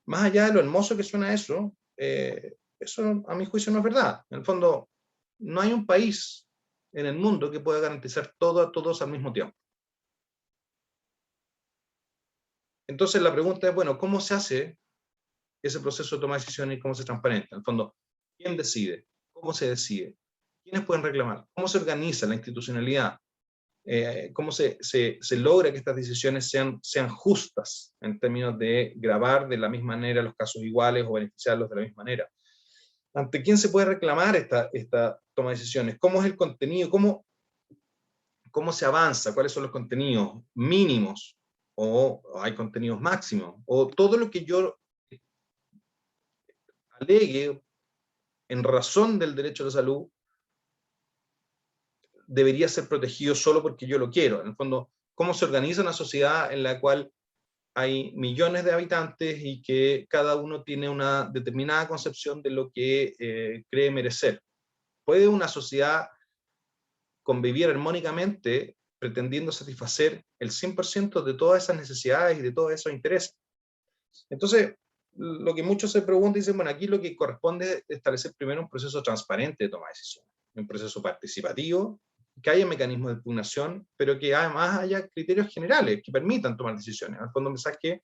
Más allá de lo hermoso que suena eso, eso a mi juicio no es verdad. En el fondo, no hay un país en el mundo que pueda garantizar todo a todos al mismo tiempo. Entonces la pregunta es, bueno, ¿cómo se hace ese proceso de toma de decisiones y cómo se transparenta? En el fondo, ¿quién decide? ¿Cómo se decide? ¿Quiénes pueden reclamar? ¿Cómo se organiza la institucionalidad? ¿Cómo se logra que estas decisiones sean justas en términos de grabar de la misma manera los casos iguales o beneficiarlos de la misma manera? ¿Ante quién se puede reclamar esta toma de decisiones? ¿Cómo es el contenido? ¿Cómo se avanza? ¿Cuáles son los contenidos mínimos? ¿O hay contenidos máximos? ¿O todo lo que yo alegue en razón del derecho a la salud debería ser protegido solo porque yo lo quiero? En el fondo, ¿cómo se organiza una sociedad en la cual hay millones de habitantes y que cada uno tiene una determinada concepción de lo que cree merecer? ¿Puede una sociedad convivir armónicamente pretendiendo satisfacer el 100% de todas esas necesidades y de todos esos intereses? Entonces, lo que muchos se preguntan, dicen, bueno, aquí lo que corresponde es establecer primero un proceso transparente de toma de decisiones, un proceso participativo, que haya mecanismos de impugnación, pero que además haya criterios generales que permitan tomar decisiones. Al fondo, mensaje que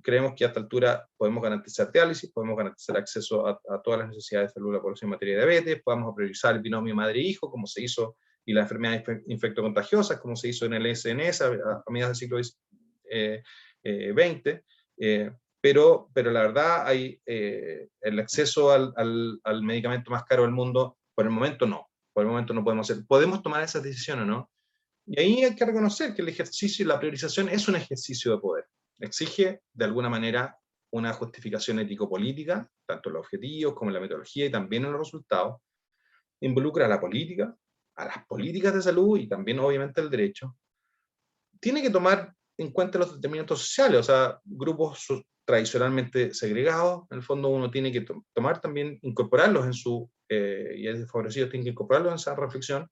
creemos que a esta altura podemos garantizar diálisis, podemos garantizar acceso a todas las necesidades de salud de la población en materia de diabetes, podemos priorizar el binomio madre-hijo, como se hizo, y las enfermedades infectocontagiosas, como se hizo en el SNS a mediados del siglo XX, pero la verdad hay el acceso al medicamento más caro del mundo, por el momento no podemos hacer. ¿Podemos tomar esas decisiones o no? Y ahí hay que reconocer que el ejercicio y la priorización es un ejercicio de poder. Exige, de alguna manera, una justificación ético-política, tanto en los objetivos como en la metodología y también en los resultados. Involucra a la política, a las políticas de salud y también, obviamente, el derecho. Tiene que tomar en cuenta los determinantes sociales, o sea, grupos tradicionalmente segregados, en el fondo uno tiene que tomar también, incorporarlos en y el desfavorecido tiene que incorporarlos en esa reflexión.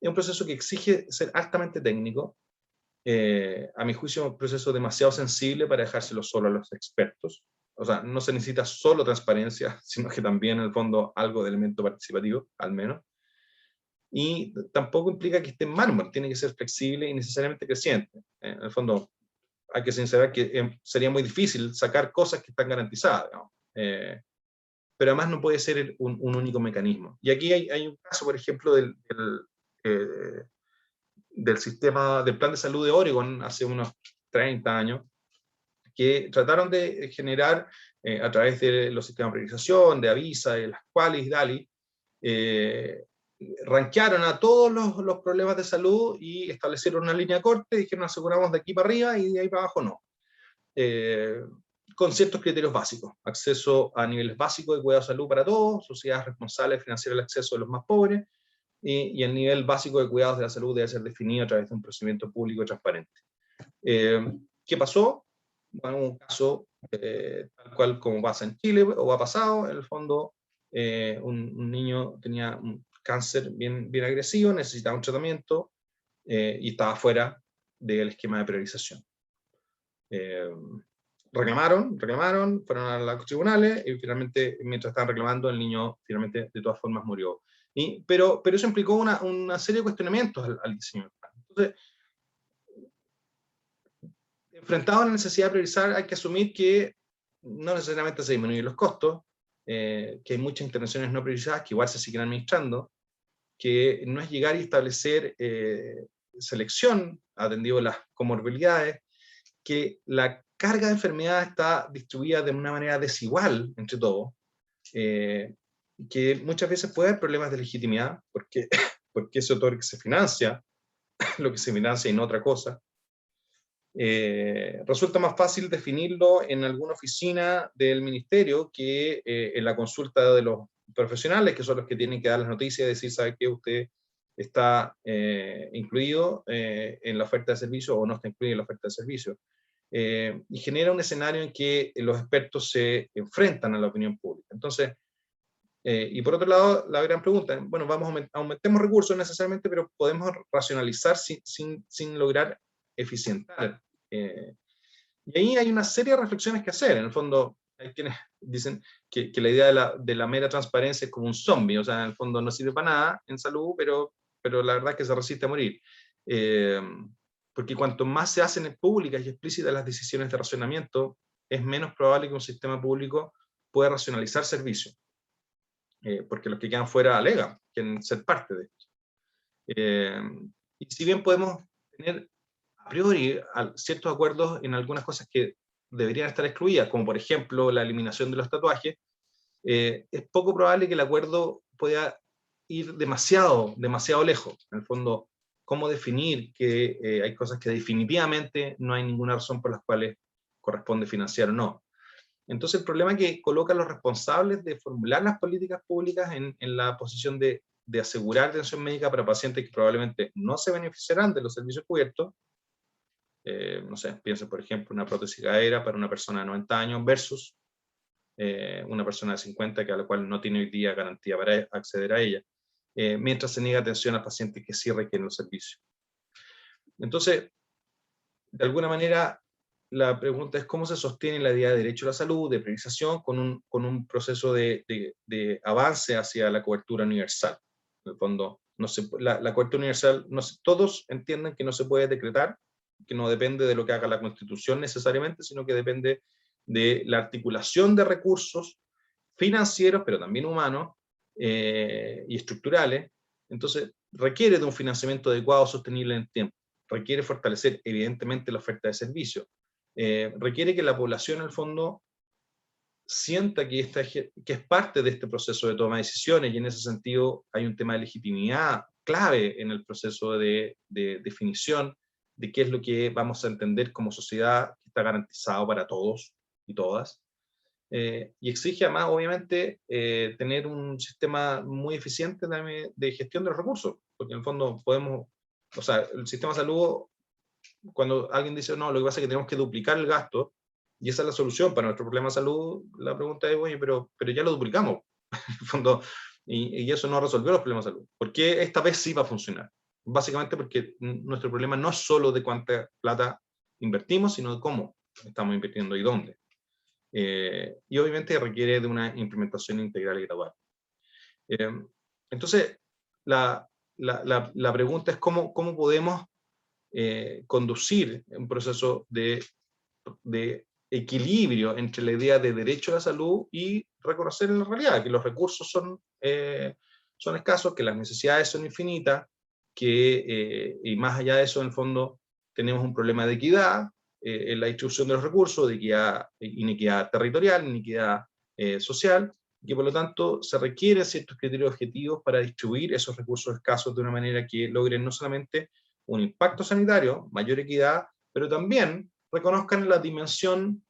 Es un proceso que exige ser altamente técnico, a mi juicio un proceso demasiado sensible para dejárselo solo a los expertos. O sea, no se necesita solo transparencia, sino que también en el fondo algo de elemento participativo, al menos. Y tampoco implica que esté en mármol, tiene que ser flexible y necesariamente creciente. En el fondo, hay que sincerar que sería muy difícil sacar cosas que están garantizadas, ¿no? Pero además no puede ser un único mecanismo. Y aquí hay un caso, por ejemplo, del sistema, del plan de salud de Oregon hace unos 30 años, que trataron de generar, a través de los sistemas de priorización, de Avisa, de las Qualis, DALI, rankearon a todos los problemas de salud y establecieron una línea corte, dijeron aseguramos de aquí para arriba y de ahí para abajo no. Con ciertos criterios básicos: acceso a niveles básicos de cuidado de salud para todos, sociedades responsables de financiar el acceso de los más pobres, y el nivel básico de cuidados de la salud debe ser definido a través de un procedimiento público y transparente. ¿Qué pasó? Bueno, un caso tal cual como pasa en Chile, o ha pasado, en el fondo, un niño tenía un cáncer bien agresivo, necesitaba un tratamiento, y estaba fuera del esquema de priorización. Reclamaron, fueron a los tribunales, y finalmente, mientras estaban reclamando, el niño finalmente de todas formas murió. Pero eso implicó una serie de cuestionamientos al diseño del plan. Entonces, enfrentado a la necesidad de priorizar, hay que asumir que no necesariamente se disminuyen los costos, que hay muchas intervenciones no priorizadas que igual se siguen administrando, que no es llegar y establecer selección, atendido las comorbilidades, que la carga de enfermedad está distribuida de una manera desigual entre todos, que muchas veces puede haber problemas de legitimidad, porque ese autor que se financia, lo que se financia y no otra cosa. Resulta más fácil definirlo en alguna oficina del ministerio que en la consulta de los profesionales, que son los que tienen que dar las noticias y decir, ¿sabe qué? Usted está incluido en la oferta de servicio o no está incluido en la oferta de servicio. Y genera un escenario en que los expertos se enfrentan a la opinión pública. Entonces, y por otro lado, la gran pregunta, bueno, aumentemos recursos necesariamente, pero podemos racionalizar sin lograr eficientar. Y ahí hay una serie de reflexiones que hacer. En el fondo, hay quienes dicen que la idea de la mera transparencia es como un zombie, o sea, en el fondo no sirve para nada en salud, pero la verdad es que se resiste a morir. porque cuanto más se hacen públicas y explícitas las decisiones de racionamiento, es menos probable que un sistema público pueda racionalizar servicios, porque los que quedan fuera alegan, quieren ser parte de esto. Y si bien podemos tener a priori ciertos acuerdos en algunas cosas que deberían estar excluidas, como por ejemplo la eliminación de los tatuajes, es poco probable que el acuerdo pueda ir demasiado lejos. En el fondo, cómo definir que hay cosas que definitivamente no hay ninguna razón por las cuales corresponde financiar o no. Entonces el problema es que coloca a los responsables de formular las políticas públicas en la posición de asegurar atención médica para pacientes que probablemente no se beneficiarán de los servicios cubiertos. No sé, piensen por ejemplo una prótesis cadera para una persona de 90 años versus una persona de 50 a la cual no tiene hoy día garantía para acceder a ella, mientras se niega atención a pacientes que sí requieren los servicios. Entonces, de alguna manera, la pregunta es cómo se sostiene la idea de derecho a la salud, de priorización, con un proceso de avance hacia la cobertura universal. En el fondo, la cobertura universal, todos entienden que no se puede decretar, que no depende de lo que haga la Constitución necesariamente, sino que depende de la articulación de recursos financieros, pero también humanos y estructurales. Entonces, requiere de un financiamiento adecuado, sostenible en el tiempo. Requiere fortalecer, evidentemente, la oferta de servicios. Requiere que la población, en el fondo, sienta que es parte de este proceso de toma de decisiones, y en ese sentido hay un tema de legitimidad clave en el proceso de definición de qué es lo que vamos a entender como sociedad que está garantizado para todos y todas. Y exige además, obviamente, tener un sistema muy eficiente de gestión de los recursos, porque en el fondo o sea, el sistema de salud, cuando alguien dice, no, lo que pasa es que tenemos que duplicar el gasto, y esa es la solución para nuestro problema de salud, la pregunta es, oye, pero ya lo duplicamos, en el fondo, y eso no resolvió los problemas de salud. ¿Por qué esta vez sí va a funcionar? Básicamente porque nuestro problema no es solo de cuánta plata invertimos, sino de cómo estamos invirtiendo y dónde. Y obviamente requiere de una implementación integral y gradual. Entonces, la pregunta es cómo podemos conducir un proceso de equilibrio entre la idea de derecho a la salud y reconocer en la realidad que los recursos son escasos, que las necesidades son infinitas, y más allá de eso, en el fondo, tenemos un problema de equidad en la distribución de los recursos, de inequidad territorial, inequidad social, y que por lo tanto se requieren ciertos criterios objetivos para distribuir esos recursos escasos de una manera que logren no solamente un impacto sanitario, mayor equidad, pero también reconozcan la dimensión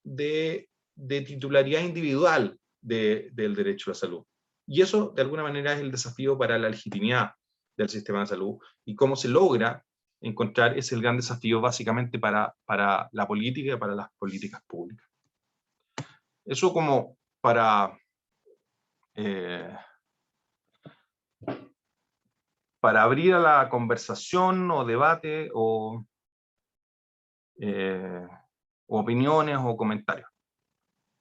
de titularidad individual del derecho a la salud. Y eso, de alguna manera, es el desafío para la legitimidad del sistema de salud, y cómo se logra encontrar es el gran desafío básicamente para la política y para las políticas públicas. Eso como para abrir a la conversación o debate o opiniones o comentarios.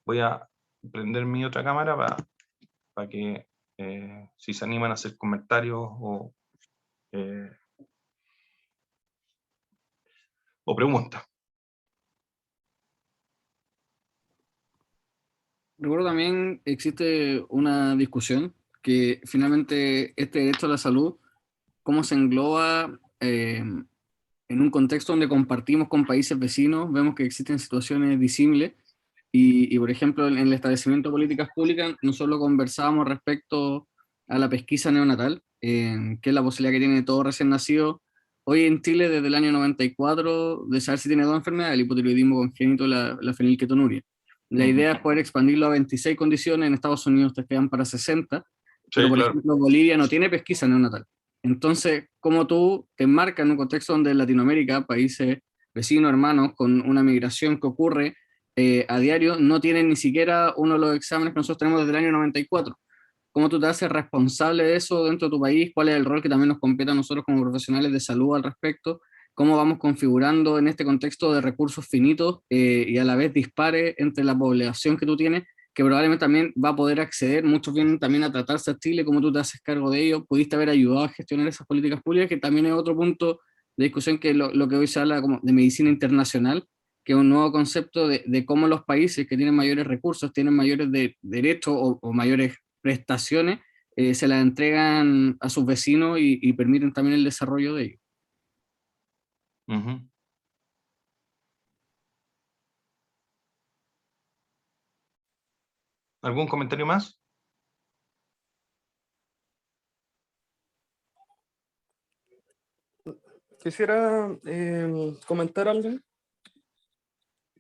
Voy a prender mi otra cámara para que si se animan a hacer comentarios o preguntas. Recuerdo también existe una discusión que finalmente este derecho a la salud, cómo se engloba en un contexto donde compartimos con países vecinos, vemos que existen situaciones disímiles y por ejemplo en el establecimiento de políticas públicas nosotros conversábamos respecto a la pesquisa neonatal, que es la posibilidad que tiene todo recién nacido hoy en Chile desde el año 94 de saber si tiene dos enfermedades, el hipotiroidismo congénito y la fenilketonuria. La idea es poder expandirlo a 26 condiciones, en Estados Unidos te quedan para 60, pero por ejemplo Bolivia no tiene pesquisa neonatal. Entonces, ¿cómo tú te enmarcas en un contexto donde en Latinoamérica, países vecinos, hermanos, con una migración que ocurre a diario, no tienen ni siquiera uno de los exámenes que nosotros tenemos desde el año 94? ¿Cómo tú te haces responsable de eso dentro de tu país? ¿Cuál es el rol que también nos compete a nosotros como profesionales de salud al respecto? ¿Cómo vamos configurando en este contexto de recursos finitos y a la vez dispares entre la población que tú tienes, que probablemente también va a poder acceder? Muchos vienen también a tratarse a Chile, ¿cómo tú te haces cargo de ello? ¿Pudiste haber ayudado a gestionar esas políticas públicas? Que también es otro punto discusión, que es lo que hoy se habla como de medicina internacional, que es un nuevo concepto de cómo los países que tienen mayores recursos, tienen mayores derechos o mayores prestaciones, se las entregan a sus vecinos y permiten también el desarrollo de ellos. Ujú. ¿Algún comentario más? Quisiera comentar algo.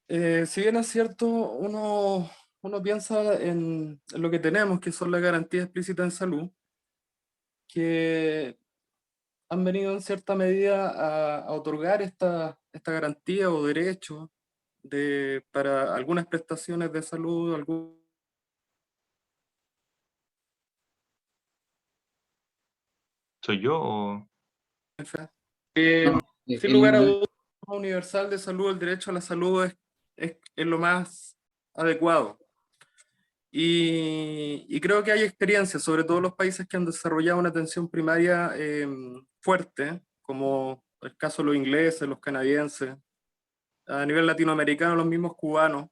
Si bien es cierto, uno piensa en lo que tenemos, que son las garantías explícitas en salud, que han venido en cierta medida a otorgar esta garantía o derecho para algunas prestaciones de salud, ¿Soy yo o...? No, sin lugar a dudas, universal de salud, el derecho a la salud es lo más adecuado. Y creo que hay experiencias, sobre todo los países que han desarrollado una atención primaria fuerte, como el caso de los ingleses, los canadienses, a nivel latinoamericano los mismos cubanos.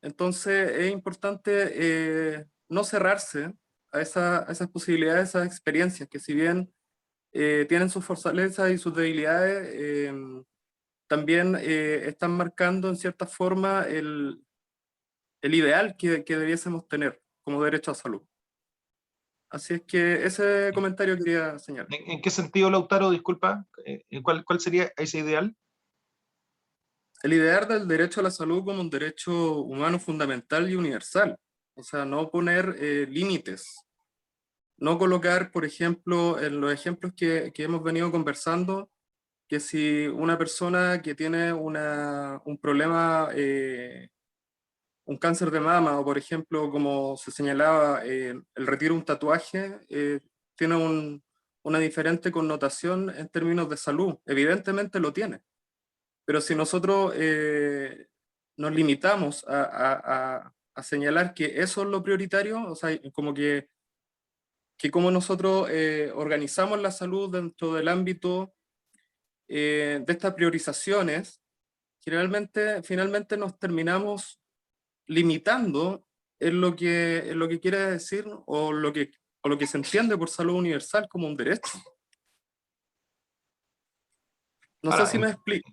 Entonces es importante no cerrarse a esas posibilidades, a esas experiencias, que si bien tienen sus fortalezas y sus debilidades, también están marcando en cierta forma el ideal que debiésemos tener como derecho a salud. Así es que ese comentario quería señalar. ¿En qué sentido, Lautaro, disculpa? ¿Cuál sería ese ideal? El ideal del derecho a la salud como un derecho humano fundamental y universal. O sea, no poner límites. No colocar, por ejemplo, en los ejemplos que hemos venido conversando, que si una persona que tiene un problema, un cáncer de mama, o por ejemplo, como se señalaba, el retiro de un tatuaje, tiene una diferente connotación en términos de salud. Evidentemente lo tiene. Pero si nosotros nos limitamos a señalar que eso es lo prioritario, o sea, como que como nosotros organizamos la salud dentro del ámbito de estas priorizaciones, finalmente nos terminamos limitando en lo que quiere decir o lo que se entiende por salud universal como un derecho. No Ahora, sé si me explico.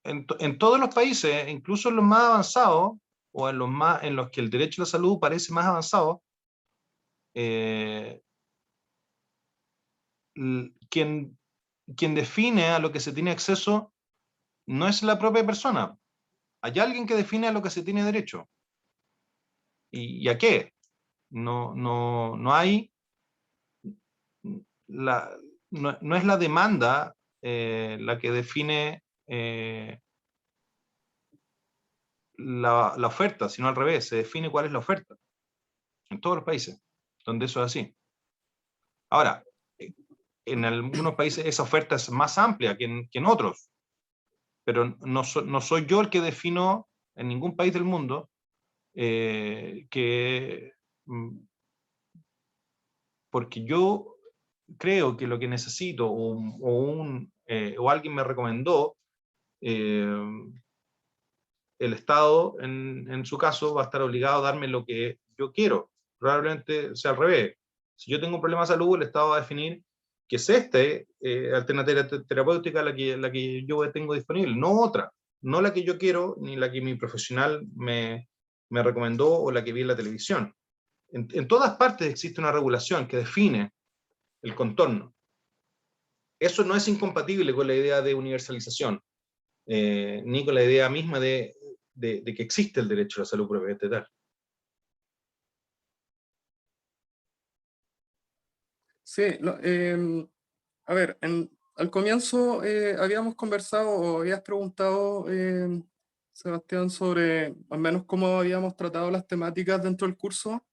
En todos los países, incluso en los más avanzados, o en los que el derecho a la salud parece más avanzado, quien define a lo que se tiene acceso no es la propia persona. Hay alguien que define a lo que se tiene derecho. ¿Y a qué? No hay... no es la demanda la que define la oferta, sino al revés, se define cuál es la oferta. En todos los países donde eso es así. Ahora, en algunos países esa oferta es más amplia que en otros, pero no soy yo el que defino en ningún país del mundo porque yo creo que lo que necesito o alguien me recomendó, el Estado en su caso va a estar obligado a darme lo que yo quiero. Probablemente sea al revés. Si yo tengo un problema de salud, el Estado va a definir que es alternativa terapéutica la que yo tengo disponible, no otra, no la que yo quiero, ni la que mi profesional me recomendó o la que vi en la televisión. En todas partes existe una regulación que define el contorno. Eso no es incompatible con la idea de universalización, ni con la idea misma de que existe el derecho a la salud propiamente tal. Sí, a ver, al comienzo habíamos conversado o habías preguntado, Sebastián, sobre más o menos cómo habíamos tratado las temáticas dentro del curso.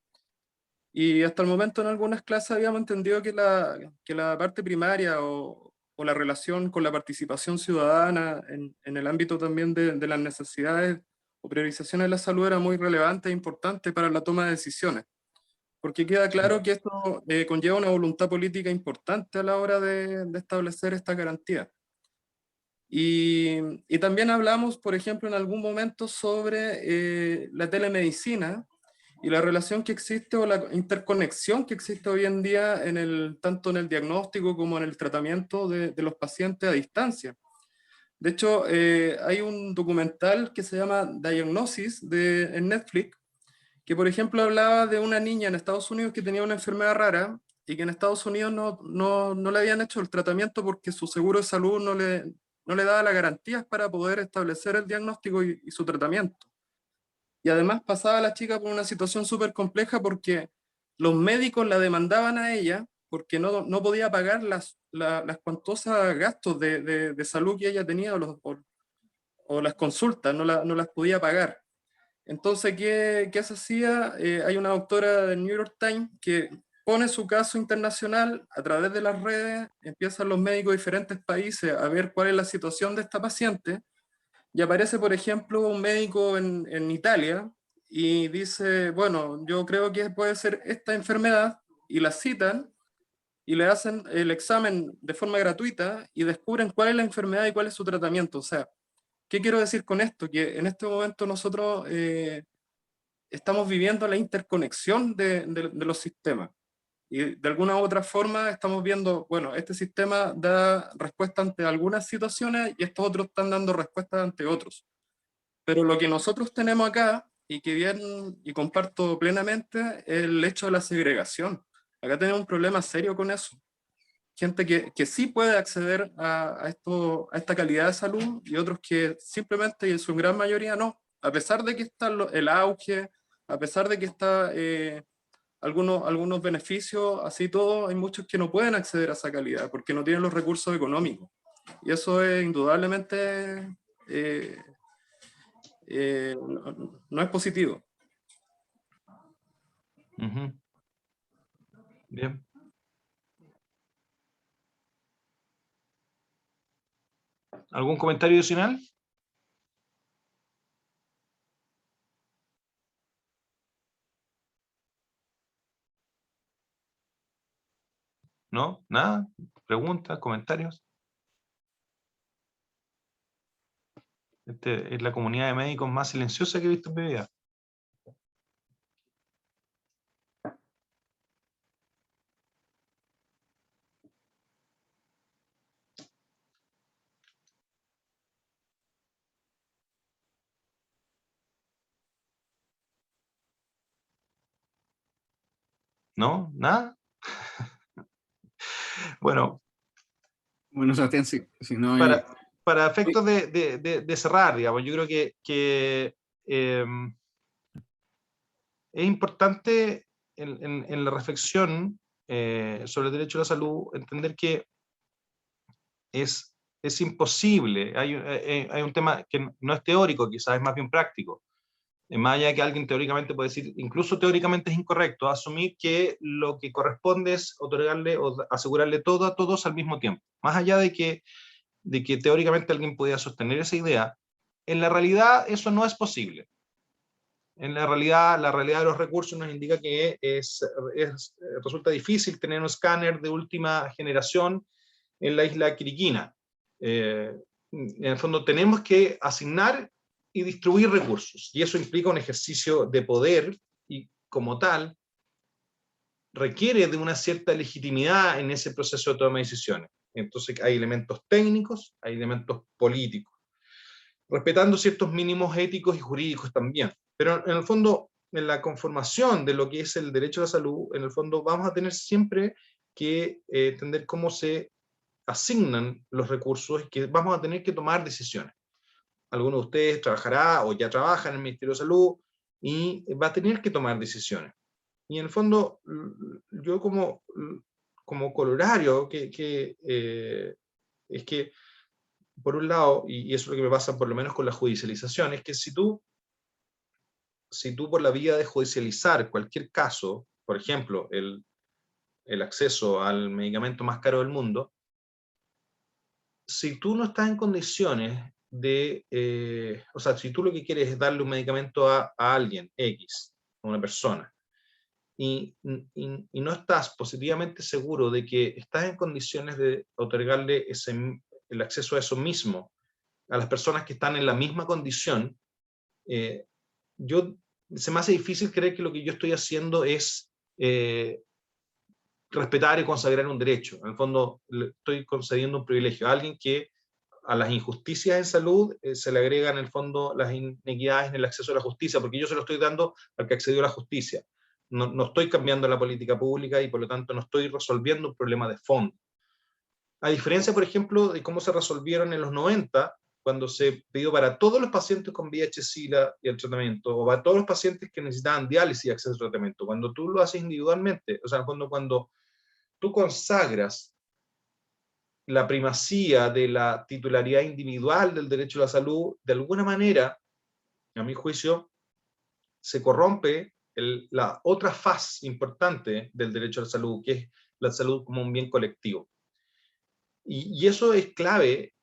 Y hasta el momento en algunas clases habíamos entendido que la parte primaria o la relación con la participación ciudadana en el ámbito también de las necesidades o priorizaciones de la salud era muy relevante e importante para la toma de decisiones. Porque queda claro que esto conlleva una voluntad política importante a la hora de establecer esta garantía. Y también hablamos, por ejemplo, en algún momento sobre la telemedicina y la relación que existe o la interconexión que existe hoy en día tanto en el diagnóstico como en el tratamiento de los pacientes a distancia. De hecho, hay un documental que se llama Diagnosis en Netflix, que por ejemplo hablaba de una niña en Estados Unidos que tenía una enfermedad rara y que en Estados Unidos no le habían hecho el tratamiento porque su seguro de salud no le daba las garantías para poder establecer el diagnóstico y su tratamiento. Y además pasaba la chica por una situación súper compleja porque los médicos la demandaban a ella porque no podía pagar las cuantosas gastos de salud que ella tenía o las consultas, no las podía pagar. Entonces, ¿qué se hacía? Hay una doctora del New York Times que pone su caso internacional a través de las redes, empiezan los médicos de diferentes países a ver cuál es la situación de esta paciente, y aparece, por ejemplo, un médico en Italia y dice, bueno, yo creo que puede ser esta enfermedad, y la citan y le hacen el examen de forma gratuita y descubren cuál es la enfermedad y cuál es su tratamiento. O sea, ¿qué quiero decir con esto? Que en este momento nosotros estamos viviendo la interconexión de los sistemas. Y de alguna u otra forma estamos viendo, bueno, este sistema da respuesta ante algunas situaciones y estos otros están dando respuesta ante otros. Pero lo que nosotros tenemos acá, y que bien y comparto plenamente, es el hecho de la segregación. Acá tenemos un problema serio con eso. Gente que sí puede acceder a esta calidad de salud y otros que simplemente, y en su gran mayoría, no. A pesar de que está el auge, a pesar de que está algunos beneficios, así todo, hay muchos que no pueden acceder a esa calidad porque no tienen los recursos económicos. Y eso es indudablemente no es positivo. Bien. ¿Algún comentario adicional? ¿No? ¿Nada? ¿Preguntas? ¿Comentarios? Es la comunidad de médicos más silenciosa que he visto en mi vida. ¿No? ¿Nada? Bueno, Sebastián, si no hay... para efectos de cerrar, digamos, yo creo que es importante en la reflexión sobre el derecho a la salud entender que es imposible. Hay un tema que no es teórico, quizás es más bien práctico. Más allá de que alguien teóricamente puede decir, incluso teóricamente es incorrecto, asumir que lo que corresponde es otorgarle o asegurarle todo a todos al mismo tiempo. Más allá de que teóricamente alguien pudiera sostener esa idea, en la realidad eso no es posible. En la realidad de los recursos nos indica que resulta difícil tener un escáner de última generación en la isla Quiriquina. En el fondo tenemos que asignar y distribuir recursos, y eso implica un ejercicio de poder, y como tal, requiere de una cierta legitimidad en ese proceso de toma de decisiones. Entonces hay elementos técnicos, hay elementos políticos, respetando ciertos mínimos éticos y jurídicos también. Pero en el fondo, en la conformación de lo que es el derecho a la salud, en el fondo vamos a tener siempre que entender cómo se asignan los recursos y que vamos a tener que tomar decisiones. Alguno de ustedes trabajará o ya trabaja en el Ministerio de Salud y va a tener que tomar decisiones. Y en el fondo, yo como colorario, es que, por un lado, y eso es lo que me pasa por lo menos con la judicialización, es que si tú por la vía de judicializar cualquier caso, por ejemplo, el acceso al medicamento más caro del mundo, si tú no estás en condiciones o sea, si tú lo que quieres es darle un medicamento a alguien, X, a una persona, y no estás positivamente seguro de que estás en condiciones de otorgarle el acceso a eso mismo a las personas que están en la misma condición, se me hace difícil creer que lo que yo estoy haciendo es respetar y consagrar un derecho. En el fondo, le estoy concediendo un privilegio a alguien que a las injusticias en salud se le agregan en el fondo las inequidades en el acceso a la justicia, porque yo se lo estoy dando al que accedió a la justicia. No estoy cambiando la política pública y por lo tanto no estoy resolviendo un problema de fondo. A diferencia, por ejemplo, de cómo se resolvieron en los 90, cuando se pidió para todos los pacientes con VIH-Sida y el tratamiento, o para todos los pacientes que necesitaban diálisis y acceso al tratamiento, cuando tú lo haces individualmente, o sea, cuando tú consagras la primacía de la titularidad individual del derecho a la salud, de alguna manera, a mi juicio, se corrompe la otra faz importante del derecho a la salud, que es la salud como un bien colectivo. Y eso es clave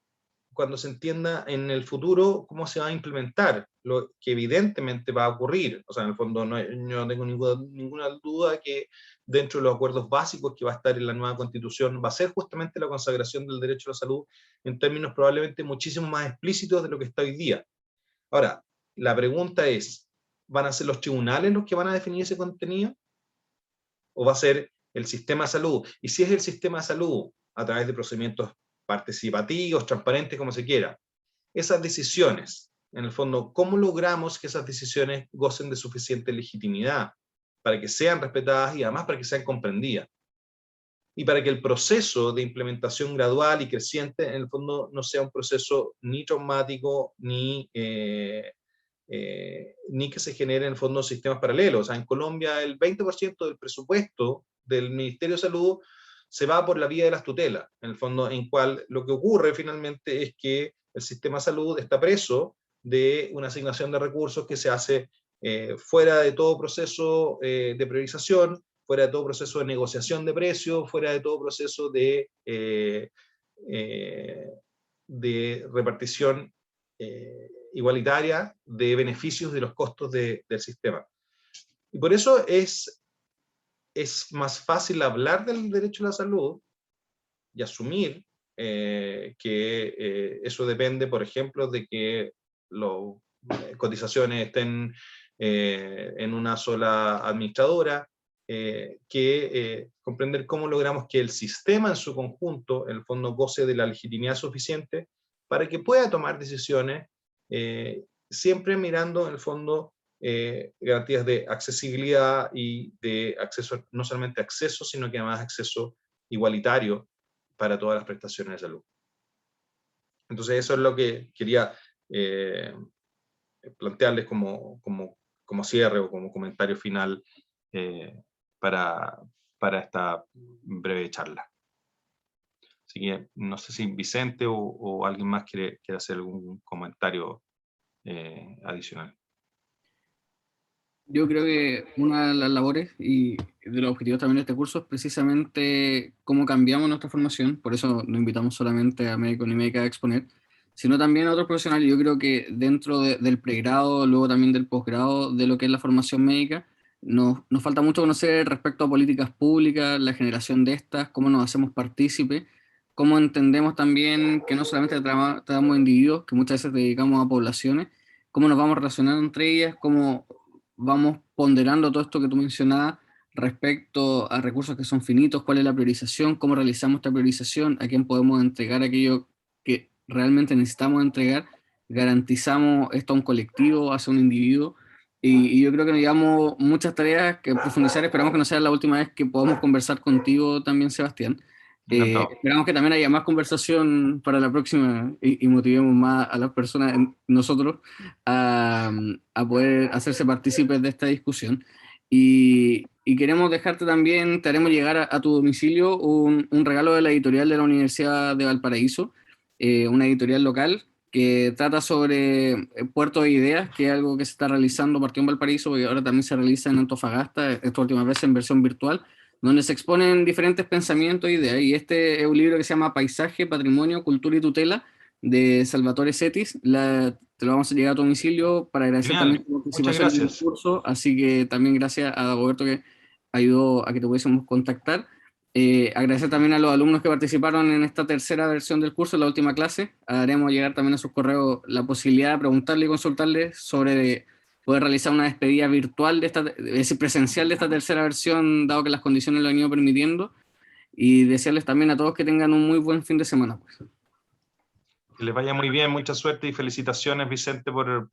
cuando se entienda en el futuro cómo se va a implementar, lo que evidentemente va a ocurrir. O sea, en el fondo no tengo ninguna duda que dentro de los acuerdos básicos que va a estar en la nueva Constitución va a ser justamente la consagración del derecho a la salud en términos probablemente muchísimo más explícitos de lo que está hoy día. Ahora, la pregunta es, ¿van a ser los tribunales los que van a definir ese contenido? ¿O va a ser el sistema de salud? Y si es el sistema de salud, a través de procedimientos participativos, transparentes, como se quiera, esas decisiones, en el fondo, ¿cómo logramos que esas decisiones gocen de suficiente legitimidad para que sean respetadas y además para que sean comprendidas? Y para que el proceso de implementación gradual y creciente, en el fondo, no sea un proceso ni traumático, ni que se genere en el fondo sistemas paralelos. O sea, en Colombia el 20% del presupuesto del Ministerio de Salud se va por la vía de las tutelas, en el fondo, en cual lo que ocurre finalmente es que el sistema de salud está preso de una asignación de recursos que se hace fuera de todo proceso de priorización, fuera de todo proceso de negociación de precios, fuera de todo proceso de repartición igualitaria de beneficios de los costos del sistema. Y por eso es más fácil hablar del derecho a la salud y asumir que eso depende, por ejemplo, de que las cotizaciones estén en una sola administradora, que comprender cómo logramos que el sistema en su conjunto, en el fondo, goce de la legitimidad suficiente para que pueda tomar decisiones, siempre mirando, en el fondo, garantías de accesibilidad y de acceso, no solamente acceso, sino que además acceso igualitario para todas las prestaciones de salud. Entonces eso es lo que quería plantearles como cierre o como comentario final para esta breve charla. Así que no sé si Vicente o alguien más quiere hacer algún comentario adicional. Yo creo que una de las labores y de los objetivos también de este curso es precisamente cómo cambiamos nuestra formación, por eso no invitamos solamente a médicos ni médicas a exponer, sino también a otros profesionales. Yo creo que dentro del pregrado, luego también del posgrado, de lo que es la formación médica, nos falta mucho conocer respecto a políticas públicas, la generación de estas, cómo nos hacemos partícipes, cómo entendemos también que no solamente tratamos individuos, que muchas veces dedicamos a poblaciones, cómo nos vamos relacionando entre ellas, cómo vamos ponderando todo esto que tú mencionabas respecto a recursos que son finitos, cuál es la priorización, cómo realizamos esta priorización, a quién podemos entregar aquello que realmente necesitamos entregar, garantizamos esto a un colectivo, hacia un individuo, y yo creo que nos llevamos muchas tareas que profundizar. Esperamos que no sea la última vez que podamos conversar contigo también, Sebastián. Esperamos que también haya más conversación para la próxima y motivemos más a las personas, nosotros, a poder hacerse partícipes de esta discusión. Y queremos dejarte también, te haremos llegar a tu domicilio un regalo de la editorial de la Universidad de Valparaíso, una editorial local que trata sobre Puerto de Ideas, que es algo que se está realizando, partió en Valparaíso y ahora también se realiza en Antofagasta, esta última vez en versión virtual, donde se exponen diferentes pensamientos e ideas. Y este es un libro que se llama Paisaje, Patrimonio, Cultura y Tutela, de Salvatore Setis. Te lo vamos a llegar a tu domicilio para agradecer también tu participación en el curso. Así que también gracias a Roberto que ayudó a que te pudiésemos contactar. Agradecer también a los alumnos que participaron en esta tercera versión del curso, la última clase. Haremos llegar también a sus correos la posibilidad de preguntarle y consultarles sobre poder realizar una despedida virtual, es decir, presencial de esta tercera versión, dado que las condiciones lo han ido permitiendo. Y desearles también a todos que tengan un muy buen fin de semana. Que les vaya muy bien, mucha suerte y felicitaciones, Vicente, por